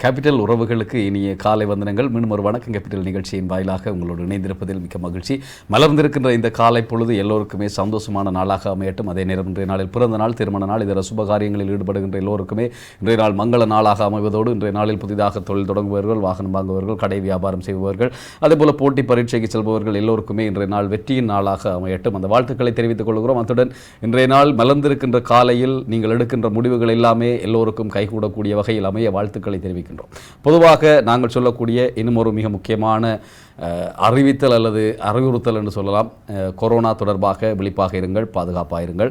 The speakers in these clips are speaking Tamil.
கேபிட்டல் உறவுகளுக்கு இனிய காலை வந்தனங்கள். மீண்டும் ஒரு வணக்கம் கேபிட்டல் நிகழ்ச்சியின் வாயிலாக உங்களோடு இணைந்திருப்பதில் மிக்க மகிழ்ச்சி. மலர்ந்திருக்கின்ற இந்த காலை பொழுது எல்லோருக்குமே சந்தோஷமான நாளாக அமையட்டும். அதே நேரம் இன்றைய நாளில் பிறந்த நாள், திருமண நாள், இதர சுபகாரியங்களில் ஈடுபடுகின்ற எல்லோருக்குமே இன்றைய நாள் மங்கள நாளாக அமைவதோடு இன்றைய நாளில் புதிதாக தொழில் தொடங்குபவர்கள், வாகனம் வாங்குபவர்கள், கடை வியாபாரம் செய்பவர்கள், அதேபோல போட்டி பரீட்சைக்கு செல்பவர்கள் எல்லோருக்குமே இன்றைய நாள் வெற்றியின் நாளாக அமையட்டும். அந்த வாழ்த்துக்களை தெரிவித்துக் கொள்கிறோம். அத்துடன் இன்றைய நாள் மலர்ந்திருக்கின்ற காலையில் நீங்கள் எடுக்கின்ற முடிவுகள் எல்லாமே எல்லோருக்கும் கைகூடக்கூடிய வகையில் அமைய வாழ்த்துக்களை தெரிவிக்கின்றோம். பொதுவாக நாங்கள் சொல்லக்கூடிய இன்னும் ஒரு மிக முக்கியமான அறிவித்தல் அல்லது அறிவுறுத்தல் என்று சொல்லலாம். கொரோனா தொடர்பாக விழிப்பாக இருங்கள், பாதுகாப்பாக இருங்கள்,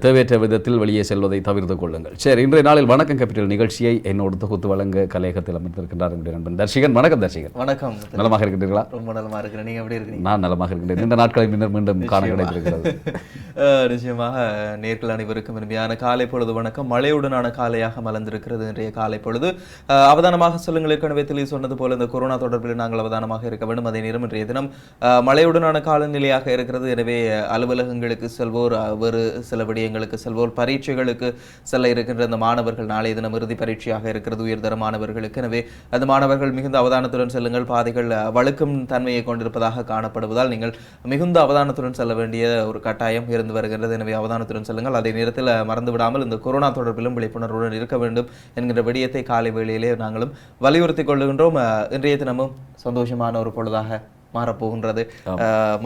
தேவையற்ற விதத்தில் வெளியே செல்வதை தவிர்த்து கொள்ளுங்கள். சரி, இன்றைய நாளில் வணக்கம் கேபிட்டல் நிகழ்ச்சியை என்னோடு தொகுத்து வழங்க கலையகத்தில் அமர்ந்திருக்கின்றார் என்னுடைய நண்பன் தர்ஷிகன். வணக்கம் தர்ஷிகன். வணக்கம். நலமாக இருக்கின்றீர்களா? ரொம்ப நலமாக இருக்கிறேன். நீங்கள் எப்படி இருக்கீங்க? நான் நலமாக இருக்கின்றேன். இந்த நாட்களில் மீண்டும் காண கிடைத்திருக்கிறது. நிச்சயமாக நேர்கள் அனைவருக்கும் இனிமையான காலை பொழுது வணக்கம். மழையுடனான காலையாக மலர்ந்திருக்கிறது இன்றைய காலை பொழுது. அவதானமாக சொல்லுங்கள். ஏற்கனவே தெளிவு சொன்னது போல இந்த கொரோனா தொடர்பில் நாங்கள் அவதானமாக இருக்க வேண்டும். அதே நேரம் இன்றைய தினம் மழையுடனான காலநிலையாக இருக்கிறது. எனவே அலுவலகங்களுக்கு செல்வோர், வேறு சில விடயங்களுக்கு செல்வோர், பரீட்சைகளுக்கு செல்ல இருக்கின்ற அந்த மாணவர்கள், நாளைய தினம் இறுதி பரீட்சையாக இருக்கிறது உயர்தர மாணவர்களுக்கு. எனவே அந்த மாணவர்கள் மிகுந்த அவதானத்துடன் செல்லுங்கள். பாதைகள் வழுக்கும் தன்மையை கொண்டிருப்பதாக காணப்படுவதால் நீங்கள் மிகுந்த அவதானத்துடன் செல்ல வேண்டிய ஒரு கட்டாயம் இருந்து வருகின்றது. எனவே அவதானத்துடன் செல்லுங்கள். அதே நேரத்தில் மறந்து விடாமல் இந்த கொரோனா தொடர்பிலும் விழிப்புணர்வுடன் இருக்க வேண்டும் என்கின்ற விடயத்தை காலை வேளையிலே நாங்களும் வலியுறுத்திக் கொள்ளுகின்றோம். இன்றைய தினமும் சந்தோஷமான ஒரு பொழுதாக மாறப்போகின்றது,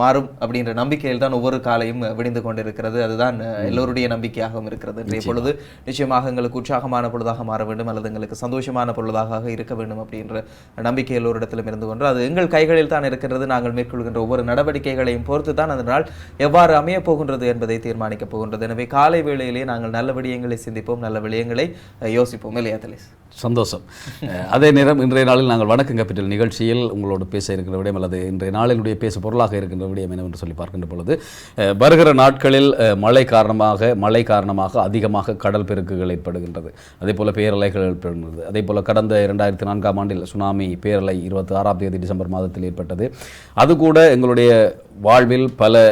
மாறும் அப்படின்ற நம்பிக்கையில் தான் ஒவ்வொரு காலையும் விடிந்து கொண்டிருக்கிறது. அதுதான் எல்லோருடைய நம்பிக்கையாகவும் இருக்கிறது. இன்றைய பொழுது நிச்சயமாக எங்களுக்கு உற்சாகமான பொழுதாக மாற வேண்டும் அல்லது எங்களுக்கு சந்தோஷமான பொழுதாக இருக்க வேண்டும் அப்படின்ற நம்பிக்கை எல்லோரிடத்திலும் இருந்து கொண்டு அது எங்கள் கைகளில் தான் இருக்கிறது. நாங்கள் மேற்கொள்கின்ற ஒவ்வொரு நடவடிக்கைகளையும் பொறுத்து தான் அதனால் எவ்வாறு அமைய போகின்றது என்பதை தீர்மானிக்கப் போகின்றது. எனவே காலை வேளையிலே நாங்கள் நல்ல விடயங்களை சிந்திப்போம், நல்ல விடயங்களை யோசிப்போம். இல்லையா தலிஸ்? சந்தோஷம். அதே நேரம் இன்றைய நாளில் நாங்கள் வணக்கம் கேபிட்டல் நிகழ்ச்சியில் உங்களோடு பேச இருக்கிற விடயம் அல்லது இன்றைய நாளினுடைய பேசு பொருளாக இருக்கின்ற விடயம் என்னவென்று சொல்லி பார்க்கின்ற பொழுது, வருகிற நாட்களில் மழை காரணமாக அதிகமாக கடல் பெருக்குகள் ஏற்படுகின்றது. அதே போல பேரலைகள் ஏற்படுகின்றது. அதே போல கடந்த 2004ஆம் ஆண்டில் சுனாமி பேரலை 26ஆம் தேதி டிசம்பர் மாதத்தில் ஏற்பட்டது. அது கூட எங்களுடைய வாழ்வில் பல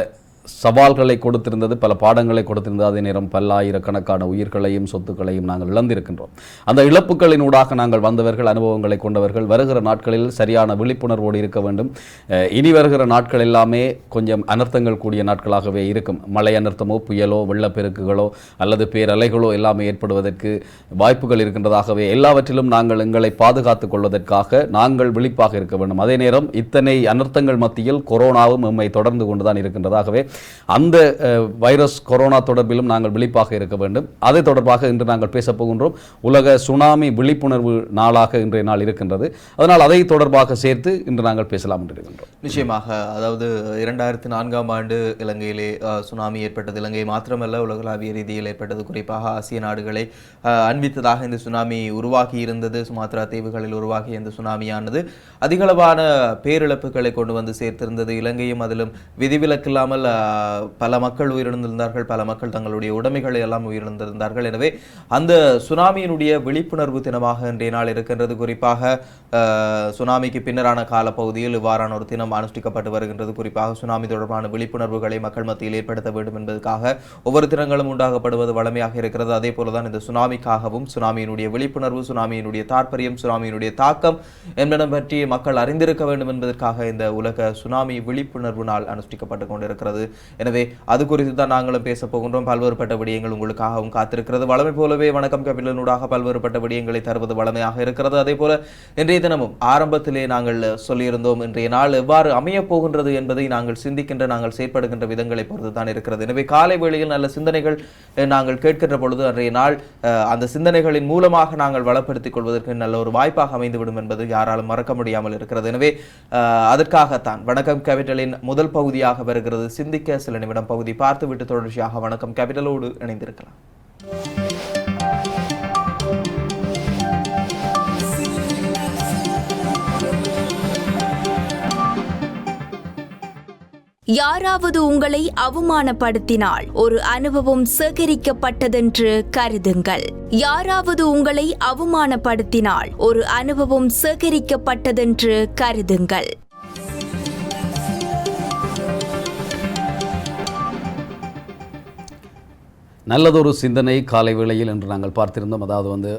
சவால்களை கொடுத்திருந்தது, பல பாடங்களை கொடுத்திருந்தது. அதே நேரம் பல்லாயிரக்கணக்கான உயிர்களையும் சொத்துக்களையும் நாங்கள் இழந்திருக்கின்றோம். அந்த இழப்புகளினூடாக நாங்கள் வந்தவர்கள், அனுபவங்களை கொண்டவர்கள். வருகிற நாட்களில் சரியான விழிப்புணர்வோடு இருக்க வேண்டும். இனி வருகிற நாட்கள் எல்லாமே கொஞ்சம் அனர்த்தங்கள் கூடிய நாட்களாகவே இருக்கும். மழை அனர்த்தமோ, புயலோ, வெள்ளப்பெருக்குகளோ அல்லது பேரலைகளோ எல்லாமே ஏற்படுவதற்கு வாய்ப்புகள் இருக்கின்றதாகவே எல்லாவற்றிலும் நாங்கள் எங்களை பாதுகாத்துக் கொள்வதற்காக நாங்கள் விழிப்பாக இருக்க வேண்டும். அதே நேரம் இத்தனை அனர்த்தங்கள் மத்தியில் கொரோனாவும் எம்மை தொடர்ந்து கொண்டுதான் இருக்கின்றதாகவே அந்த வைரஸ் கொரோனா தொடர்பிலும் நாங்கள் விழிப்பாக இருக்க வேண்டும். அதை தொடர்பாக இன்று நாங்கள் பேசப் போகின்றோம். உலக சுனாமி விழிப்புணர்வு நாளாக இன்றைய நாள் இருக்கின்றது. அதனால் அதை தொடர்பாக சேர்த்து இன்று நாங்கள் பேசலாம் என்று இருக்கின்றோம். நிச்சயமாக. அதாவது 2004ஆம் ஆண்டு இலங்கையிலே சுனாமி ஏற்பட்டது. இலங்கை மாத்திரமல்ல, உலகளாவிய ரீதியில் ஏற்பட்டது. குறிப்பாக ஆசிய நாடுகளை அண்மித்ததாக இந்த சுனாமி உருவாகி இருந்தது. சுமாத்ரா தீவுகளில் உருவாகிய இந்த சுனாமியானது அதிகளவான பேரிழப்புகளை கொண்டு வந்து சேர்த்திருந்தது. இலங்கையும் அதிலும் விதிவிலக்கில்லாமல் பல மக்கள் உயிரிழந்திருந்தார்கள். பல மக்கள் தங்களுடைய உடைமைகளை எல்லாம் உயிரிழந்திருந்தார்கள். எனவே அந்த சுனாமியினுடைய விழிப்புணர்வு தினமாக இன்றைய நாள் இருக்கின்றது. குறிப்பாக சுனாமிக்கு பின்னரான காலப்பகுதியில் இவ்வாறான ஒரு தினம் அனுஷ்டிக்கப்பட்டு வருகின்றது. குறிப்பாக சுனாமி தொடர்பான விழிப்புணர்வுகளை மக்கள் மத்தியில் ஏற்படுத்த வேண்டும் என்பதற்காக ஒவ்வொரு தினங்களும் உண்டாகப்படுவது வளமையாக இருக்கிறது. அதே போலதான் இந்த சுனாமிக்காகவும் சுனாமியினுடைய விழிப்புணர்வு, சுனாமியினுடைய தாற்பயம், சுனாமியினுடைய தாக்கம் என்பன பற்றி மக்கள் அறிந்திருக்க வேண்டும் என்பதற்காக இந்த உலக சுனாமி விழிப்புணர்வு நாள் அனுஷ்டிக்கப்பட்டு கொண்டிருக்கிறது. எனவே அது குறித்து தான் நாங்களும் பேச போகின்றோம். பல்வேறுபட்ட விடயங்கள் உங்களுக்காகவும் காத்திருக்கிறது. வளமை போலவே வணக்கம் கேபிட்டலூடாக பல்வேறுபட்ட விடயங்களை தருவது வளமையாக இருக்கிறது. அதே போல இன்றைய தினமும் ஆரம்பத்திலே நாங்கள் சொல்லியிருந்தோம், இன்றைய நாள் எவ்வாறு அமைய போகின்றது என்பதை நாங்கள் சிந்திக்கின்ற, நாங்கள் செயற்படுகின்ற விதங்களை பொறுத்து தான் இருக்கிறது. எனவே காலை வேளையில் நல்ல சிந்தனைகள் நாங்கள் கேட்கின்ற பொழுது அன்றைய நாள் அந்த சிந்தனைகளின் மூலமாக நாங்கள் வளப்படுத்திக் கொள்வதற்கு நல்ல ஒரு வாய்ப்பாக அமைந்துவிடும் என்பது யாராலும் மறக்க முடியாமல் இருக்கிறது. எனவே அதற்காகத்தான் வணக்கம் கேபிட்டலின் முதல் பகுதியாக வருகிறது சிந்திக்க சில நிமிடம் பகுதி பார்த்துவிட்டு தொடர்ச்சியாக வணக்கம் கேபிட்டலோடு இணைந்திருக்கலாம். யாராவது உங்களை அவமானப்படுத்தினால் ஒரு அனுபவம் சேகரிக்கப்பட்டதென்று கருதுங்கள். யாராவது உங்களை அவமானப்படுத்தினால் ஒரு அனுபவம் சேகரிக்கப்பட்டதென்று கருதுங்கள். நல்லதொரு சிந்தனை காலை வேளையில் என்று நாங்கள் பார்த்திருந்தோம். அதாவது வந்து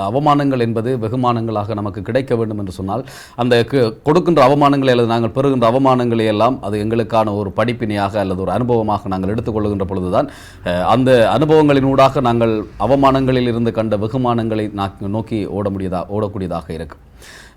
அவமானங்கள் என்பது வெகுமானங்களாக நமக்கு கிடைக்க வேண்டும் என்று சொன்னால் அந்த கொடுக்கின்ற அவமானங்களை அல்லது நாங்கள் பெறுகின்ற அவமானங்களை எல்லாம் அது எங்களுக்கான ஒரு படிப்பினையாக அல்லது ஒரு அனுபவமாக நாங்கள் எடுத்துக்கொள்கின்ற பொழுதுதான் அந்த அனுபவங்களினூடாக நாங்கள் அவமானங்களில் இருந்து கண்ட வெகுமானங்களை நோக்கி ஓடக்கூடியதாக இருக்கும்.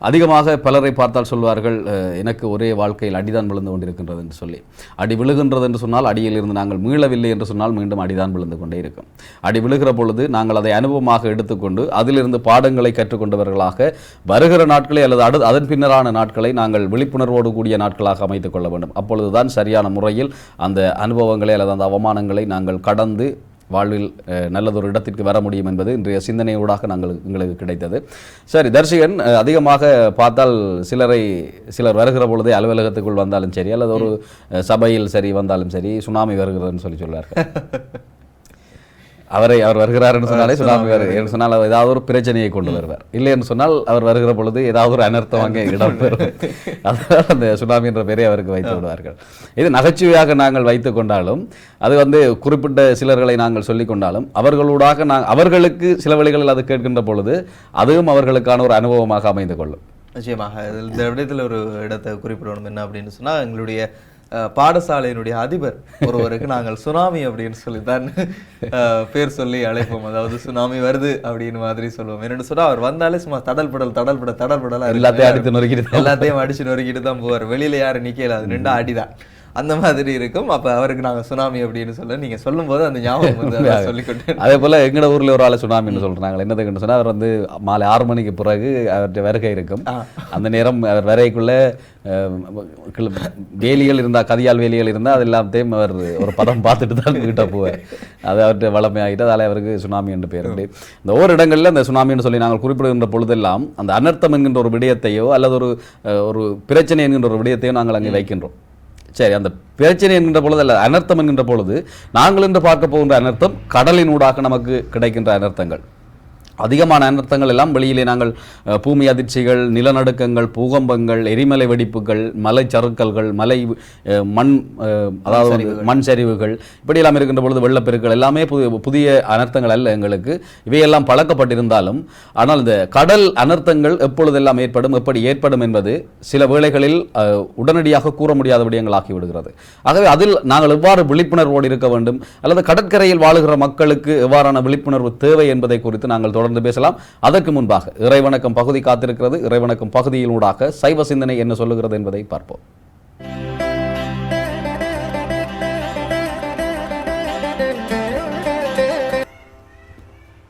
அதிகமாக பலரை பார்த்தால் சொல்வார்கள், எனக்கு ஒரே வாழ்க்கையில் அடிதான் விழுந்து கொண்டிருக்கின்றது என்று சொல்லி. அடி விழுகின்றது என்று சொன்னால் அடியில் இருந்து நாங்கள் மீளவில்லை என்று சொன்னால் மீண்டும் அடிதான் விழுந்து கொண்டே இருக்கும். அடி விழுகிற பொழுது நாங்கள் அதை அனுபவமாக எடுத்துக்கொண்டு அதிலிருந்து பாடங்களை கற்றுக்கொண்டவர்களாக வருகிற நாட்களை அல்லது அதன் பின்னரான நாட்களை நாங்கள் விழிப்புணர்வோடு கூடிய நாட்களாக அமைத்துக் கொள்ள வேண்டும். அப்பொழுதுதான் சரியான முறையில் அந்த அனுபவங்களை அல்லது அந்த அவமானங்களை நாங்கள் கடந்து வாழ்வில் நல்லதொரு இடத்திற்கு வர முடியும் என்பது இன்றைய சிந்தனையூடாக எங்களுக்கு கிடைத்தது. சரி தர்ஷிகன், அதிகமாக பார்த்தால் சிலர் வருகிற பொழுதே அலுவலகத்துக்குள் வந்தாலும் சரி அல்லது ஒரு சபையில் சரி வந்தாலும் சரி சுனாமி வருகிறதுன்னு சொல்லுவார்கள். அவர் வருகிறார் என்று சொன்னாலே சுனாமி வருகிறார் சொன்னால் ஏதாவது ஒரு பிரச்சனையை கொண்டு வருவார். இல்லை என்று சொன்னால் அவர் வருகிற பொழுது ஏதாவது ஒரு அனர்த்தம் அங்கே இடம்பெறும். அதனால் அந்த சுனாமி என்ற பெயரை அவருக்கு வைத்து விடுவார்கள். இது நகைச்சுவையாக நாங்கள் வைத்து கொண்டாலும் அது வந்து குறிப்பிட்ட சிலர்களை நாங்கள் சொல்லிக் கொண்டாலும் அவர்களுக்கு சில வழிகளில் அது கேட்கின்ற பொழுது அதுவும் அவர்களுக்கான ஒரு அனுபவமாக அமைந்து கொள்ளும். நிச்சயமாக இந்த இடத்துல ஒரு இடத்தை குறிப்பிடணும். என்ன அப்படின்னு சொன்னா, எங்களுடைய பாடசாலையினுடைய அதிபர் ஒருவருக்கு நாங்கள் சுனாமி அப்படின்னு சொல்லித்தான் பேர் சொல்லி அழைப்போம். அதாவது சுனாமி வருது அப்படின்னு மாதிரி சொல்லுவோம். என்னென்னு சொன்னா, அவர் வந்தாலே சும்மா தடல் படல் எல்லாத்தையும் அடிச்சு நொறுக்கிட்டு தான் போவார். வெளியில யாரும் நிக்கல, அது ரெண்டா அடிதான் அந்த மாதிரி இருக்கும். அப்ப அவருக்கு நாங்க சுனாமி அப்படின்னு சொல்ல நீங்க சொல்லும் போது அந்த ஞாபகம் வந்து சொல்லிக்கொண்டு, அதே போல எங்கட ஊர்ல ஒரு ஆளை சுனாமின்னு சொல்றாங்க. என்னதுன்னு சொன்னா, அவர் வந்து மாலை 6 மணிக்கு பிறகு அவருடைய வருகை இருக்கும். அந்த நேரம் அவர் வரைக்குள்ள வேலிகள் இருந்தா, கதியால் வேலிகள் இருந்தா அது எல்லாத்தையும் அவர் ஒரு பதம் பார்த்துட்டு தான் கிட்ட போவார். அது அவர்கிட்ட வளமையாகிட்டு அதால அவருக்கு சுனாமி என்று பெயர். இந்த ஒவ்வொரு இடங்கள்ல இந்த சுனாமின்னு சொல்லி நாங்கள் குறிப்பிடுகின்ற பொழுதெல்லாம் அந்த அனர்த்தம் என்கின்ற ஒரு விடயத்தையோ அல்லது ஒரு பிரச்சனை என்கின்ற ஒரு விடயத்தையோ நாங்கள் அங்கே வைக்கின்றோம். சரி, அந்த பிரச்சனை என்கின்ற பொழுது அல்ல அனர்த்தம் என்கின்ற பொழுது நாங்கள் என்று பார்க்க போகின்ற அனர்த்தம் கடலினூடாக நமக்கு கிடைக்கின்ற அனர்த்தங்கள். அதிகமான அனர்த்தங்கள் எல்லாம் வெளியிலே நாங்கள் பூமி அதிர்ச்சிகள், நிலநடுக்கங்கள், பூகம்பங்கள், எரிமலை வெடிப்புகள், மலை சறுக்கல்கள், மண் சரிவுகள் இப்படியெல்லாம் இருக்கின்ற பொழுது வெள்ளப்பெருக்கள் எல்லாமே புதிய அனர்த்தங்கள் அல்ல எங்களுக்கு. இவையெல்லாம் பழக்கப்பட்டிருந்தாலும் ஆனால் இந்த கடல் அனர்த்தங்கள் எப்பொழுதெல்லாம் எப்படி ஏற்படும் என்பது சில வேளைகளில் உடனடியாக கூற முடியாத விடயங்களாகி விடுகிறது. ஆகவே அதில் நாங்கள் எவ்வாறு விழிப்புணர்வோடு இருக்க வேண்டும் அல்லது கடற்கரையில் வாழுகிற மக்களுக்கு எவ்வாறான விழிப்புணர்வு தேவை என்பதை குறித்து நாங்கள் தொடர்ந்து பேசலாம். அதற்கு முன்பாக இறைவணக்கம் பகுதி காத்திருக்கிறது. இறைவணக்கம் பகுதியினூடாக சைவ சிந்தனை என்ன சொல்லுகிறது என்பதை பார்ப்போம்.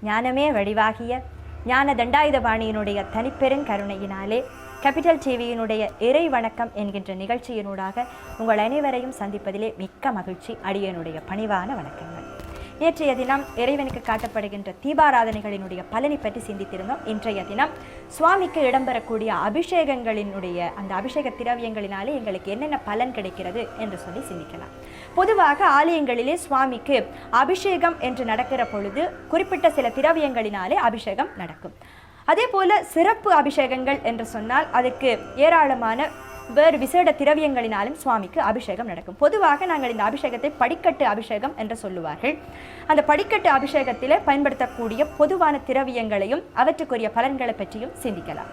ஞானமே வடிவாகிய ஞான தண்டாயுதபாணியினுடைய தனிப்பெரும் கருணையினாலே கேபிட்டல் டிவியினுடைய இறை வணக்கம் என்கின்ற நிகழ்ச்சியினூடாக உங்கள் அனைவரையும் சந்திப்பதிலே மிக்க மகிழ்ச்சி. அடியனுடைய பணிவான வணக்கங்கள். நேற்றைய தினம் இறைவனுக்கு காட்டப்படுகின்ற தீபாராதனைகளினுடைய பலனை பற்றி சிந்தித்திருந்தோம். இன்றைய தினம் சுவாமிக்கு இடம்பெறக்கூடிய அபிஷேகங்களினுடைய அந்த அபிஷேக திரவியங்களினாலே எங்களுக்கு என்னென்ன பலன் கிடைக்கிறது என்று சொல்லி சிந்திக்கலாம். பொதுவாக ஆலயங்களிலே சுவாமிக்கு அபிஷேகம் என்று நடக்கிற பொழுது குறிப்பிட்ட சில திரவியங்களினாலே அபிஷேகம் நடக்கும். அதே போல சிறப்பு அபிஷேகங்கள் என்று சொன்னால் அதற்கு ஏராளமான வேறு விசேட திரவியங்களினாலும் சுவாமிக்கு அபிஷேகம் நடக்கும். பொதுவாக நாங்கள் இந்த அபிஷேகத்தை படிக்கட்டு அபிஷேகம் என்று சொல்லுவார்கள். அந்த படிக்கட்டு அபிஷேகத்திலே பயன்படுத்தக்கூடிய பொதுவான திரவியங்களையும் அவற்றுக்குரிய பலன்களை பற்றியும் சிந்திக்கலாம்.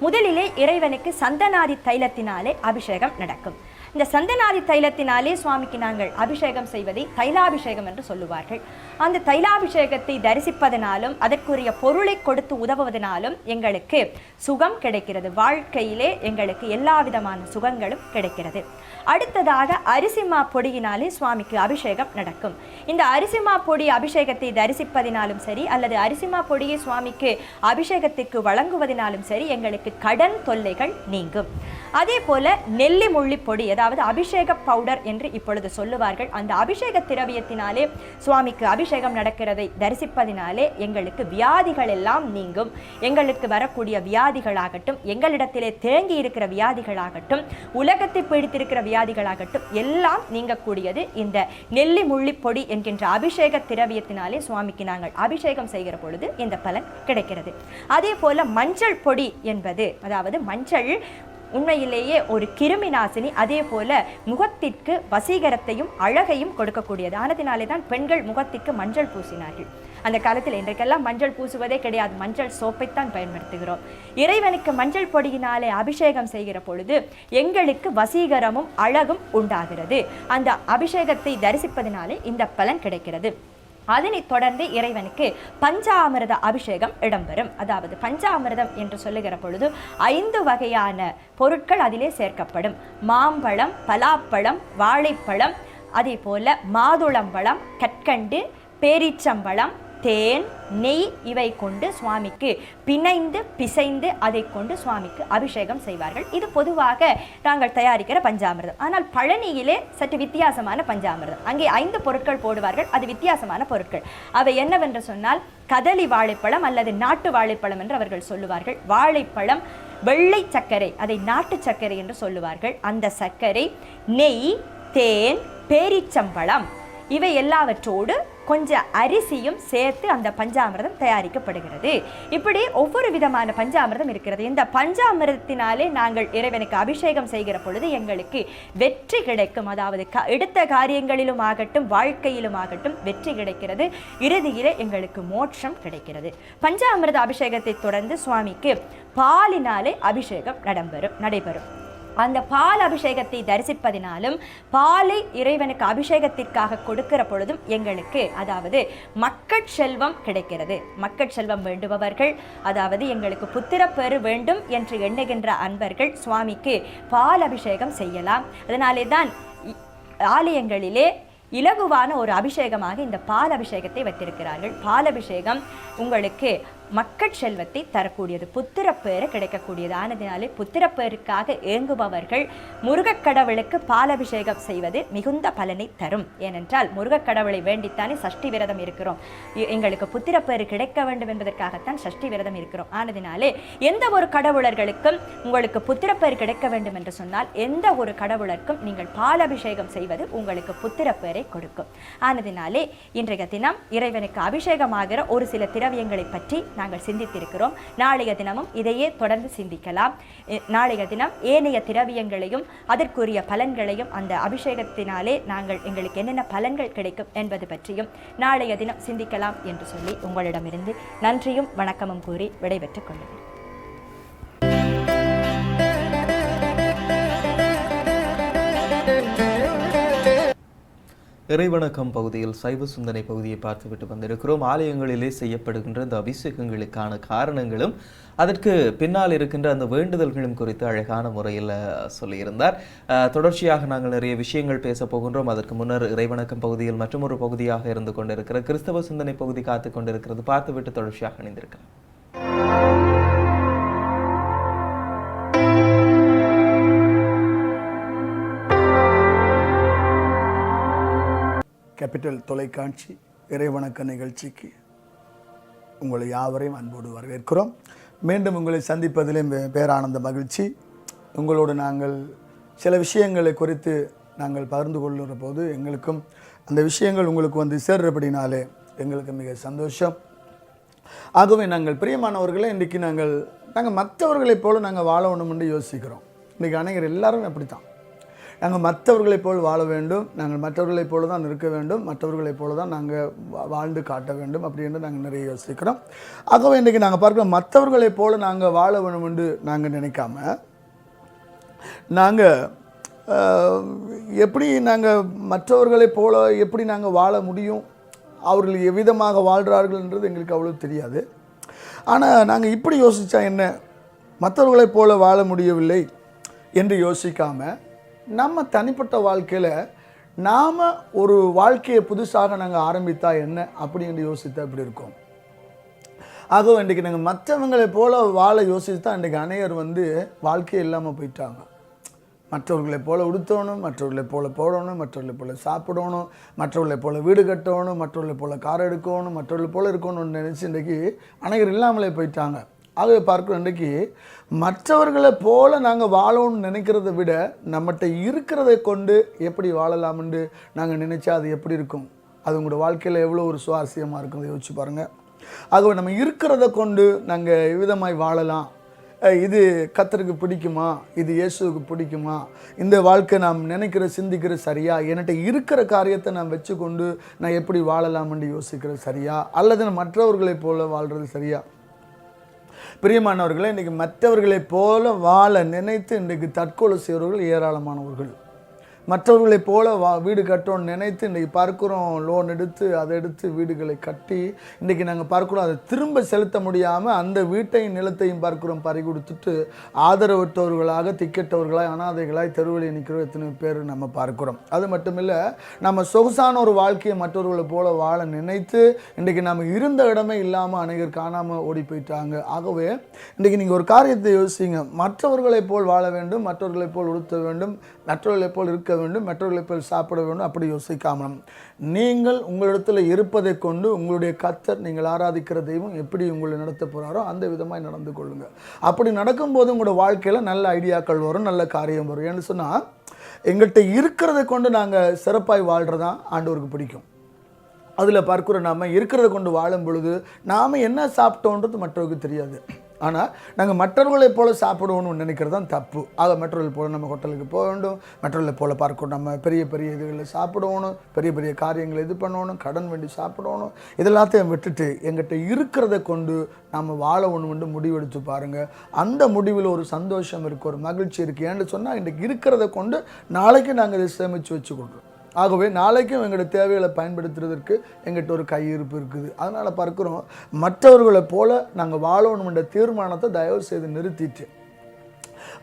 முதலிலே இறைவனுக்கு சந்தனாதி தைலத்தினாலே அபிஷேகம் நடக்கும். இந்த சந்தனாதி தைலத்தினாலே சுவாமிக்கு நாங்கள் அபிஷேகம் செய்வதை தைலாபிஷேகம் என்று சொல்லுவார்கள். அந்த தைலாபிஷேகத்தை தரிசிப்பதனாலும் அதற்குரிய பொருளை கொடுத்து உதவுவதனாலும் எங்களுக்கு சுகம் கிடைக்கிறது. வாழ்க்கையிலே எங்களுக்கு எல்லா விதமான சுகங்களும் கிடைக்கிறது. அடுத்ததாக அரிசிமா பொடியினாலே சுவாமிக்கு அபிஷேகம் நடக்கும். இந்த அரிசிமா பொடி அபிஷேகத்தை தரிசிப்பதினாலும் சரி அல்லது அரிசிமா பொடியை சுவாமிக்கு அபிஷேகத்திற்கு வழங்குவதனாலும் சரி எங்களுக்கு கடன் தொல்லைகள் நீங்கும். அதே போல நெல்லி முள்ளி பொடி, அதாவது அபிஷேக பவுடர் என்று இப்பொழுது சொல்லுவார்கள். அந்த அபிஷேக திரவியத்தினாலே சுவாமிக்கு அபிஷேகம் நடக்கிறதை தரிசிப்பதினாலே எங்களுக்கு வியாதிகள் எல்லாம் நீங்கும். எங்களுக்கு வரக்கூடிய வியாதிகளாகட்டும், எங்களிடத்திலே தேங்கி இருக்கிற வியாதிகளாகட்டும், உலகத்தை பிடித்திருக்கிற வியாதிகளாகட்டும் எல்லாம் நீங்கக்கூடியது இந்த நெல்லி முள்ளி பொடி என்கின்ற அபிஷேக திரவியத்தினாலே சுவாமிக்கு நாங்கள் அபிஷேகம் செய்கிற பொழுது இந்த பலன் கிடைக்கிறது. அதே போல மஞ்சள் பொடி என்பது, அதாவது மஞ்சள் உண்மையிலேயே ஒரு கிருமி நாசினி, அதே போல முகத்திற்கு வசீகரத்தையும் அழகையும் கொடுக்கக்கூடியது. ஆனதினாலே தான் பெண்கள் முகத்திற்கு மஞ்சள் பூசினார்கள் அந்த காலத்தில். இன்றைக்கெல்லாம் மஞ்சள் பூசுவதே கிடையாது, மஞ்சள் சோப்பைத்தான் பயன்படுத்துகிறோம். இறைவனுக்கு மஞ்சள் பொடியினாலே அபிஷேகம் செய்கிற பொழுது எங்களுக்கு வசீகரமும் அழகும் உண்டாகிறது. அந்த அபிஷேகத்தை தரிசிப்பதினாலே இந்த பலன் கிடைக்கிறது. அதனைத் தொடர்ந்து இறைவனுக்கு பஞ்சாமிர்த அபிஷேகம் இடம்பெறும். அதாவது பஞ்சாமிர்தம் என்று சொல்லுகிற பொழுது 5 வகையான பொருட்கள் அதிலே சேர்க்கப்படும். மாம்பழம், பலாப்பழம், வாழைப்பழம், அதே போல மாதுளம்பழம், கற்கண்டு, பேரீச்சம்பழம், தேன், நெய் இவை கொண்டு சுவாமிக்கு பிணைந்து பிசைந்து அதை கொண்டு சுவாமிக்கு அபிஷேகம் செய்வார்கள். இது பொதுவாக நாங்கள் தயாரிக்கிற பஞ்சாமிர்தம். ஆனால் பழனியிலே சற்று வித்தியாசமான பஞ்சாமிர்தம். அங்கே 5 பொருட்கள் போடுவார்கள், அது வித்தியாசமான பொருட்கள். அவை என்னவென்று சொன்னால் கதலி வாழைப்பழம் அல்லது நாட்டு வாழைப்பழம் என்று அவர்கள் சொல்லுவார்கள். வாழைப்பழம், வெள்ளை சர்க்கரை, அதை நாட்டு சர்க்கரை என்று சொல்லுவார்கள். அந்த சர்க்கரை, நெய், தேன், பேரீச்சம்பழம் இவை எல்லாவற்றோடு கொஞ்சம் அரிசியும் சேர்த்து அந்த பஞ்சாமிர்தம் தயாரிக்கப்படுகிறது. இப்படி ஒவ்வொரு விதமான பஞ்சாமிர்தம் இருக்கிறது. இந்த பஞ்சாமிர்தத்தினாலே நாங்கள் இறைவனுக்கு அபிஷேகம் செய்கிற பொழுது எங்களுக்கு வெற்றி கிடைக்கும். அதாவது எடுத்த காரியங்களிலும் ஆகட்டும், வாழ்க்கையிலும் ஆகட்டும் வெற்றி கிடைக்கிறது. இறுதியிலே எங்களுக்கு மோட்சம் கிடைக்கிறது. பஞ்சாமிர்த அபிஷேகத்தை தொடர்ந்து சுவாமிக்கு பாலினாலே அபிஷேகம் நடைபெறும். அந்த பால் அபிஷேகத்தை தரிசிப்பதினாலும் பாலை இறைவனுக்கு அபிஷேகத்திற்காக கொடுக்கிற பொழுதும் எங்களுக்கு அதாவது மக்கட்செல்வம் கிடைக்கிறது. மக்கட்செல்வம் வேண்டுபவர்கள், அதாவது எங்களுக்கு புத்திரப்பேறு வேண்டும் என்று எண்ணுகின்ற அன்பர்கள் சுவாமிக்கு பால் அபிஷேகம் செய்யலாம். அதனாலே தான் ஆலயங்களிலே இலகுவான ஒரு அபிஷேகமாக இந்த பால் அபிஷேகத்தை வைத்திருக்கிறார்கள். பால் அபிஷேகம் உங்களுக்கு மக்கட்செல்வத்தை தரக்கூடியது, புத்திரப்பேறு கிடைக்கக்கூடியது. ஆனதினாலே புத்திரப்பேருக்காக ஏங்குபவர்கள் முருகக்கடவுளுக்கு பாலபிஷேகம் செய்வது மிகுந்த பலனை தரும். ஏனென்றால் முருகக்கடவுளை வேண்டித்தானே சஷ்டி விரதம் இருக்கிறோம். எங்களுக்கு புத்திரப்பேறு கிடைக்க வேண்டும் என்பதற்காகத்தான் சஷ்டி விரதம் இருக்கிறோம். ஆனதினாலே எந்த ஒரு கடவுளர்களுக்கும் உங்களுக்கு புத்திரப்பேறு கிடைக்க வேண்டும் என்று சொன்னால் எந்த ஒரு கடவுளருக்கும் நீங்கள் பாலபிஷேகம் செய்வது உங்களுக்கு புத்திரப்பேரை கொடுக்கும். ஆனதினாலே இன்றைய தினம் இறைவனுக்கு அபிஷேகமாகிற ஒரு சில திரவியங்களை பற்றி நாங்கள் சிந்தித்திருக்கிறோம். நாளைய தினமும் இதையே தொடர்ந்து சிந்திக்கலாம். நாளைய தினம் ஏனைய திரவியங்களையும் அதற்குரிய பலன்களையும் அந்த அபிஷேகத்தினாலே எங்களுக்கு என்னென்ன பலன்கள் கிடைக்கும் என்பது பற்றியும் நாளைய தினம் சிந்திக்கலாம் என்று சொல்லி உங்களிடமிருந்து நன்றியும் வணக்கமும் கூறி விடைபெற்றுக் கொள்ளுங்கள். இறைவணக்கம் பகுதியில் சைவ சிந்தனை பகுதியை பார்த்துவிட்டு வந்திருக்கிறோம். ஆலயங்களிலே செய்யப்படுகின்ற இந்த அபிஷேகங்களுக்கான காரணங்களும் அதற்கு பின்னால் இருக்கின்ற அந்த வேண்டுதல்களும் குறித்து அழகான முறையில் சொல்லியிருந்தார். தொடர்ச்சியாக நாங்கள் நிறைய விஷயங்கள் பேச போகின்றோம். அதற்கு முன்னர் இறைவணக்கம் பகுதியில் மற்றொரு பகுதியாக இருந்து கொண்டிருக்கிற கிறிஸ்தவ சிந்தனை பகுதி காத்து கொண்டிருக்கிறது. பார்த்துவிட்டு தொடர்ச்சியாக இணைந்திருக்கலாம். கேபிட்டல் தொலைக்காட்சி இறைவணக்க நிகழ்ச்சிக்கு உங்களை யாவரையும் அன்போடு வரவேற்கிறோம். மீண்டும் உங்களை சந்திப்பதிலே பேரானந்த மகிழ்ச்சி. உங்களோடு நாங்கள் சில விஷயங்களை குறித்து நாங்கள் பகிர்ந்து கொள்ளுற போது எங்களுக்கும் அந்த விஷயங்கள் உங்களுக்கு வந்து சேர்றபடினாலே எங்களுக்கு மிக சந்தோஷம். ஆகவே நாங்கள் பிரியமானவர்களை இன்றைக்கி நாங்கள் மற்றவர்களைப் போல நாங்கள் வாழணும் என்று யோசிக்கிறோம். இன்றைக்கி அனைவர் எல்லாரும் அப்படித்தான். நாங்கள் மற்றவர்களைப் போல் வாழ வேண்டும், நாங்கள் மற்றவர்களைப் போல தான் இருக்க வேண்டும், மற்றவர்களைப் போல தான் நாங்கள் வாழ்ந்து காட்ட வேண்டும் அப்படின்னு நாங்கள் நிறைய யோசிக்கிறோம். ஆகவே இன்றைக்கி நாங்கள் பார்க்குறோம், மற்றவர்களைப் போல நாங்கள் வாழ வேண்டும் என்று நாங்கள் நினைக்காம நாங்கள் எப்படி நாங்கள் மற்றவர்களைப் போல எப்படி நாங்கள் வாழ முடியும், அவர்கள் எவ்விதமாக வாழ்கிறார்கள்ன்றது எங்களுக்கு அவ்வளோ தெரியாது. ஆனால் நாங்கள் இப்படி யோசித்தா என்ன, மற்றவர்களைப் போல வாழ முடியவில்லை என்று யோசிக்காமல் நம்ம தனிப்பட்ட வாழ்க்கையில் நாம் ஒரு வாழ்க்கையை புதுசாக நாங்கள் ஆரம்பித்தா என்ன அப்படின்னு யோசித்தா இப்படி இருக்கோம். ஆகவே இன்றைக்கி நாங்கள் மற்றவங்களை போல் வாழ யோசித்தா இன்றைக்கி அநேகர் வந்து வாழ்க்கையே இல்லாமல் போயிட்டாங்க. மற்றவர்களை போல் உடுத்தணும், மற்றவர்களை போல் போடணும், மற்றவர்களை போல் சாப்பிடணும், மற்றவர்களை போல் வீடு கட்டணும், மற்றவர்களை போல் கார் எடுக்கணும், மற்றவர்களை போல் இருக்கணும்னு நினச்சி இன்றைக்கி அநேகர் இல்லாமலே போயிட்டாங்க. ஆகவே பார்க்குறோம், இன்றைக்கி மற்றவர்களை போல் நாங்கள் வாழணும்னு நினைக்கிறத விட நம்மகிட்ட இருக்கிறதை கொண்டு எப்படி வாழலாம்னு நாங்கள் நினச்சா அது எப்படி இருக்கும், அது உங்களோட வாழ்க்கையில் எவ்வளோ ஒரு சுவாரஸ்யமாக இருக்கும் யோசிச்சு பாருங்கள். ஆகவே நம்ம இருக்கிறத கொண்டு நாங்கள் எவ்விதமாய் வாழலாம், இது கர்த்தருக்கு பிடிக்குமா, இது இயேசுவுக்கு பிடிக்குமா, இந்த வாழ்க்கை நாம் நினைக்கிற சிந்திக்கிற சரியா, என்கிட்ட இருக்கிற காரியத்தை நான் வச்சுக்கொண்டு நான் எப்படி வாழலாம்னு யோசிக்கிறது சரியா, அல்லது மற்றவர்களைப் போல வாழ்கிறது சரியா? பிரியமானவர்களே, இன்றைக்கி மற்றவர்களைப் போல வாழ நினைத்து இன்றைக்கு தற்கொலை செய்கிறவர்கள் ஏராளமானவர்கள். மற்றவர்களைப் போல வீடு கட்டணும்னு நினைத்து இன்றைக்கி பார்க்குறோம், லோன் எடுத்து அதை எடுத்து வீடுகளை கட்டி இன்றைக்கி நாங்கள் பார்க்குறோம், அதை திரும்ப செலுத்த முடியாமல் அந்த வீட்டையும் நிலத்தையும் பார்க்குறோம் பறி கொடுத்துட்டு ஆதரவற்றவர்களாக, திக்கெட்டவர்களாக, அனாதைகளாய் தெருவில் நிற்கிற எத்தனை பேர் நம்ம பார்க்குறோம். அது மட்டும் இல்லை, நம்ம சொகுசான ஒரு வாழ்க்கையை மற்றவர்களை போல வாழ நினைத்து இன்றைக்கி நம்ம இருந்த இடமே இல்லாமல் அநேகர் காணாமல் ஓடி போயிட்டாங்க. ஆகவே இன்றைக்கி நீங்கள் ஒரு காரியத்தை யோசிங்க, மற்றவர்களைப் போல் வாழ வேண்டும், மற்றவர்களைப் போல் உடுத்த வேண்டும், மற்றவர்களைப் போல் இருக்க வேண்டும், மற்றவர்களைப் போல் சாப்பிட வேண்டும், அப்படி யோசிக்காமல் நீங்கள் உங்களிடத்தில் இருப்பதை கொண்டு உங்களுடைய கர்த்தர், நீங்கள் ஆராதிக்கிற தெய்வம் எப்படி உங்களை நடத்த போகிறாரோ அந்த விதமாக நடந்து கொள்ளுங்கள். அப்படி நடக்கும்போது உங்களோட வாழ்க்கையில் நல்ல ஐடியாக்கள் வரும், நல்ல காரியம் வரும். ஏன்னு சொன்னால், எங்கள்கிட்ட இருக்கிறத கொண்டு நாங்கள் சிறப்பாய் வாழ்கிறதான் ஆண்டவருக்கு பிடிக்கும். அதில் பார்க்குற நாம் இருக்கிறத கொண்டு வாழும் பொழுது நாம் என்ன சாப்பிட்டோன்றது மற்றவருக்கு தெரியாது. ஆனால் நாங்கள் மற்றவர்களைப் போல சாப்பிடுவோம்னு நினைக்கிறது தான் தப்பு. ஆக மற்றவர்கள் போல் நம்ம ஹோட்டலுக்கு போக வேண்டும், மற்றவர்களைப் போல் பார்க்கணும், நம்ம பெரிய பெரிய இதுகளில் சாப்பிடணும், பெரிய பெரிய காரியங்களை இது பண்ணணும், கடன் வேண்டி சாப்பிடணும், இதெல்லாத்தையும் விட்டுட்டு எங்கிட்ட இருக்கிறத கொண்டு நம்ம வாழ ஒன்று முடிவெடுத்து பாருங்கள். அந்த முடிவில் ஒரு சந்தோஷம் இருக்குது, ஒரு மகிழ்ச்சி இருக்குது. ஏன்னு சொன்னால், இன்றைக்கு இருக்கிறத கொண்டு நாளைக்கு நாங்கள் இதை சேமித்து வச்சுக்கொள்கிறோம். ஆகவே நாளைக்கும் எங்களுடைய தேவைகளை பயன்படுத்துறதற்கு எங்கிட்ட ஒரு கையிருப்பு இருக்குது. அதனால் பார்க்குறோம், மற்றவர்களை போல் நாங்கள் வாழணும்ன்ற தீர்மானத்தை தயவு செய்து நிறுத்திட்டு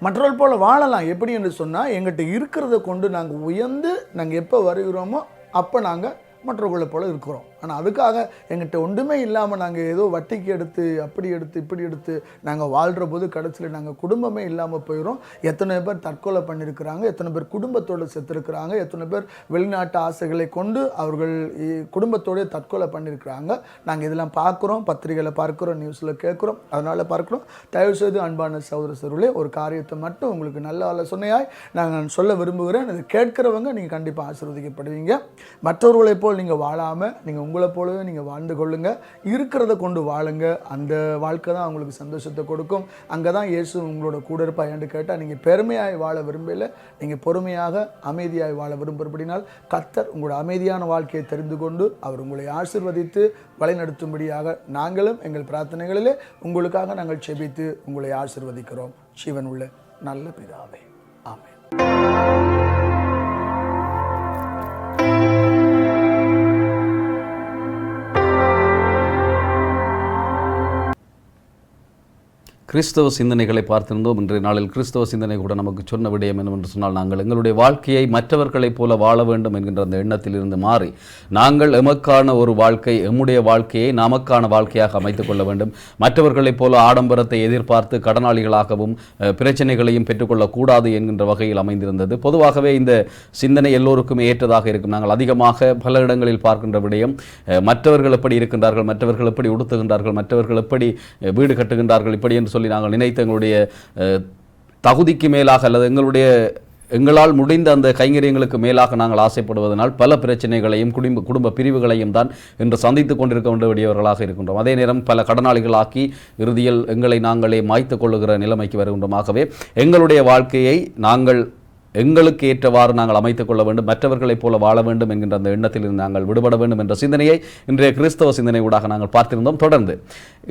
மற்றவர்கள் போல் வாழலாம். எப்படி என்று சொன்னால், எங்கிட்ட இருக்கிறத கொண்டு நாங்கள் உயர்ந்து நாங்கள் எப்போ வருகிறோமோ அப்போ நாங்கள் மற்றவர்களை போல் இருக்கிறோம். ஆனால் அதுக்காக எங்கிட்ட ஒன்றுமே இல்லாமல் நாங்கள் ஏதோ வட்டிக்கு எடுத்து அப்படி எடுத்து இப்படி எடுத்து நாங்கள் வாழ்கிற போது கடைசியில் நாங்கள் குடும்பமே இல்லாமல் போயிடும். எத்தனை பேர் தற்கொலை பண்ணியிருக்கிறாங்க, எத்தனை பேர் குடும்பத்தோடு செத்துருக்கிறாங்க, எத்தனை பேர் வெளிநாட்டு ஆசைகளை கொண்டு அவர்கள் குடும்பத்தோடு தற்கொலை பண்ணியிருக்கிறாங்க. நாங்கள் இதெல்லாம் பார்க்குறோம், பத்திரிகையில் பார்க்குறோம், நியூஸில் கேட்குறோம். அதனால் பார்க்குறோம். தயவுசெய்து அன்பான சகோதர சகோதரிகளே, ஒரு காரியத்தை மட்டும் உங்களுக்கு நல்ல ஆலோசனையாய் நான் சொல்ல விரும்புகிறேன். இதை கேட்குறவங்க நீங்கள் கண்டிப்பாக ஆசீர்வதிக்கப்படுவீங்க. மற்றவர்களைப் போல் நீங்கள் வாழாமல் நீங்கள் உங்களை போலவே நீங்கள் வாழ்ந்து கொள்ளுங்கள். இருக்கிறத கொண்டு வாழுங்க. அந்த வாழ்க்கை தான் உங்களுக்கு சந்தோஷத்தை கொடுக்கும். அங்கே தான் இயேசு உங்களோட கூட இருப்பா என்று கேட்டால், நீங்கள் பெருமையாய் வாழ விரும்பல, நீங்கள் பொறுமையாக அமைதியாய் வாழ விரும்புகிறபடினால் கர்த்தர் உங்களோட அமைதியான வாழ்க்கையை தெரிந்து கொண்டு அவர் உங்களை ஆசீர்வதித்து வழிநடத்தும்படியாக நாங்களும் எங்கள் பிரார்த்தனைகளிலே உங்களுக்காக நாங்கள் செபித்து உங்களை ஆசீர்வதிக்கிறோம். ஜீவன் உள்ள நல்ல பிதாவே, ஆமென். கிறிஸ்தவ சிந்தனைகளை பார்த்திருந்தோம். இன்றைய நாளில் கிறிஸ்தவ சிந்தனை கூட நமக்கு சொன்ன விடயம் என்னவென்று சொன்னால், நாங்கள் எங்களுடைய வாழ்க்கையை மற்றவர்களைப் போல வாழ வேண்டும் என்கின்ற அந்த எண்ணத்திலிருந்து மாறி நாங்கள் எமக்கான ஒரு வாழ்க்கை, எம்முடைய வாழ்க்கையை நமக்கான வாழ்க்கையாக அமைத்துக் கொள்ள வேண்டும். மற்றவர்களைப் போல ஆடம்பரத்தை எதிர்பார்த்து கடனாளிகளாகவும் பிரச்சனைகளையும் பெற்றுக்கொள்ளக்கூடாது என்கின்ற வகையில் அமைந்திருந்தது. பொதுவாகவே இந்த சிந்தனை எல்லோருக்கும் ஏற்றதாக இருக்கும். நாங்கள் அதிகமாக பல இடங்களில் பார்க்கின்ற விடயம், மற்றவர்கள் எப்படி இருக்கின்றார்கள், மற்றவர்கள் எப்படி உடுத்துகின்றார்கள், மற்றவர்கள் எப்படி வீடு கட்டுகின்றார்கள், இப்படி என்று சொல்லி நாங்கள் நினைத்த எங்களுடைய தகுதிக்கு மேலாக அல்லது எங்களால் முடிந்த அந்த கைங்கரியங்களுக்கு மேலாக நாங்கள் ஆசைப்படுவதனால் பல பிரச்சனைகளையும் குடும்ப பிரிவுகளையும் தான் இன்று சந்தித்து கொண்டிருக்க வேண்டியவர்களாக இருக்கின்றோம். அதே நேரம் பல கடனாளிகளாக்கி இறுதியில் எங்களை நாங்களே மாய்த்து கொள்ளுகிற நிலைமைக்கு வருகின்றோம். ஆகவே எங்களுடைய வாழ்க்கையை நாங்கள் எங்களுக்கு ஏற்றவாறு நாங்கள் அமைத்துக் கொள்ள வேண்டும், மற்றவர்களைப் போல வாழ வேண்டும் என்கின்ற அந்த எண்ணத்தில் நாங்கள் விடுபட வேண்டும் என்ற சிந்தனையை இன்றைய கிறிஸ்தவ சிந்தனை ஊடாக நாங்கள் பார்த்திருந்தோம். தொடர்ந்து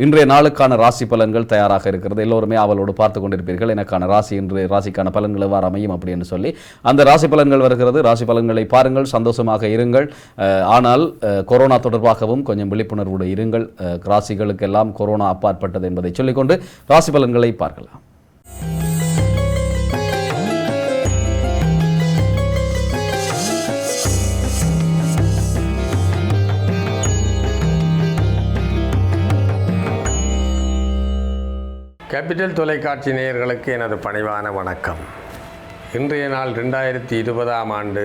இன்றைய நாளுக்கான ராசி பலன்கள் தயாராக இருக்கிறது. எல்லோருமே அவளோடு பார்த்து கொண்டிருப்பீர்கள், எனக்கான ராசி இன்று ராசிக்கான பலன்கள் எவ்வாறு அமையும் அப்படி என்று சொல்லி அந்த ராசி பலன்கள் வருகிறது. ராசி பலன்களை பாருங்கள், சந்தோஷமாக இருங்கள். ஆனால் கொரோனா தொடர்பாகவும் கொஞ்சம் விழிப்புணர்வோடு இருங்கள். ராசிகளுக்கெல்லாம் கொரோனா அப்பாற்பட்டது என்பதை சொல்லிக்கொண்டு ராசி பலன்களை பார்க்கலாம். கேபிட்டல் தொலைக்காட்சி நேயர்களுக்கு எனது பணிவான வணக்கம். இன்றைய நாள் 2020ஆம் ஆண்டு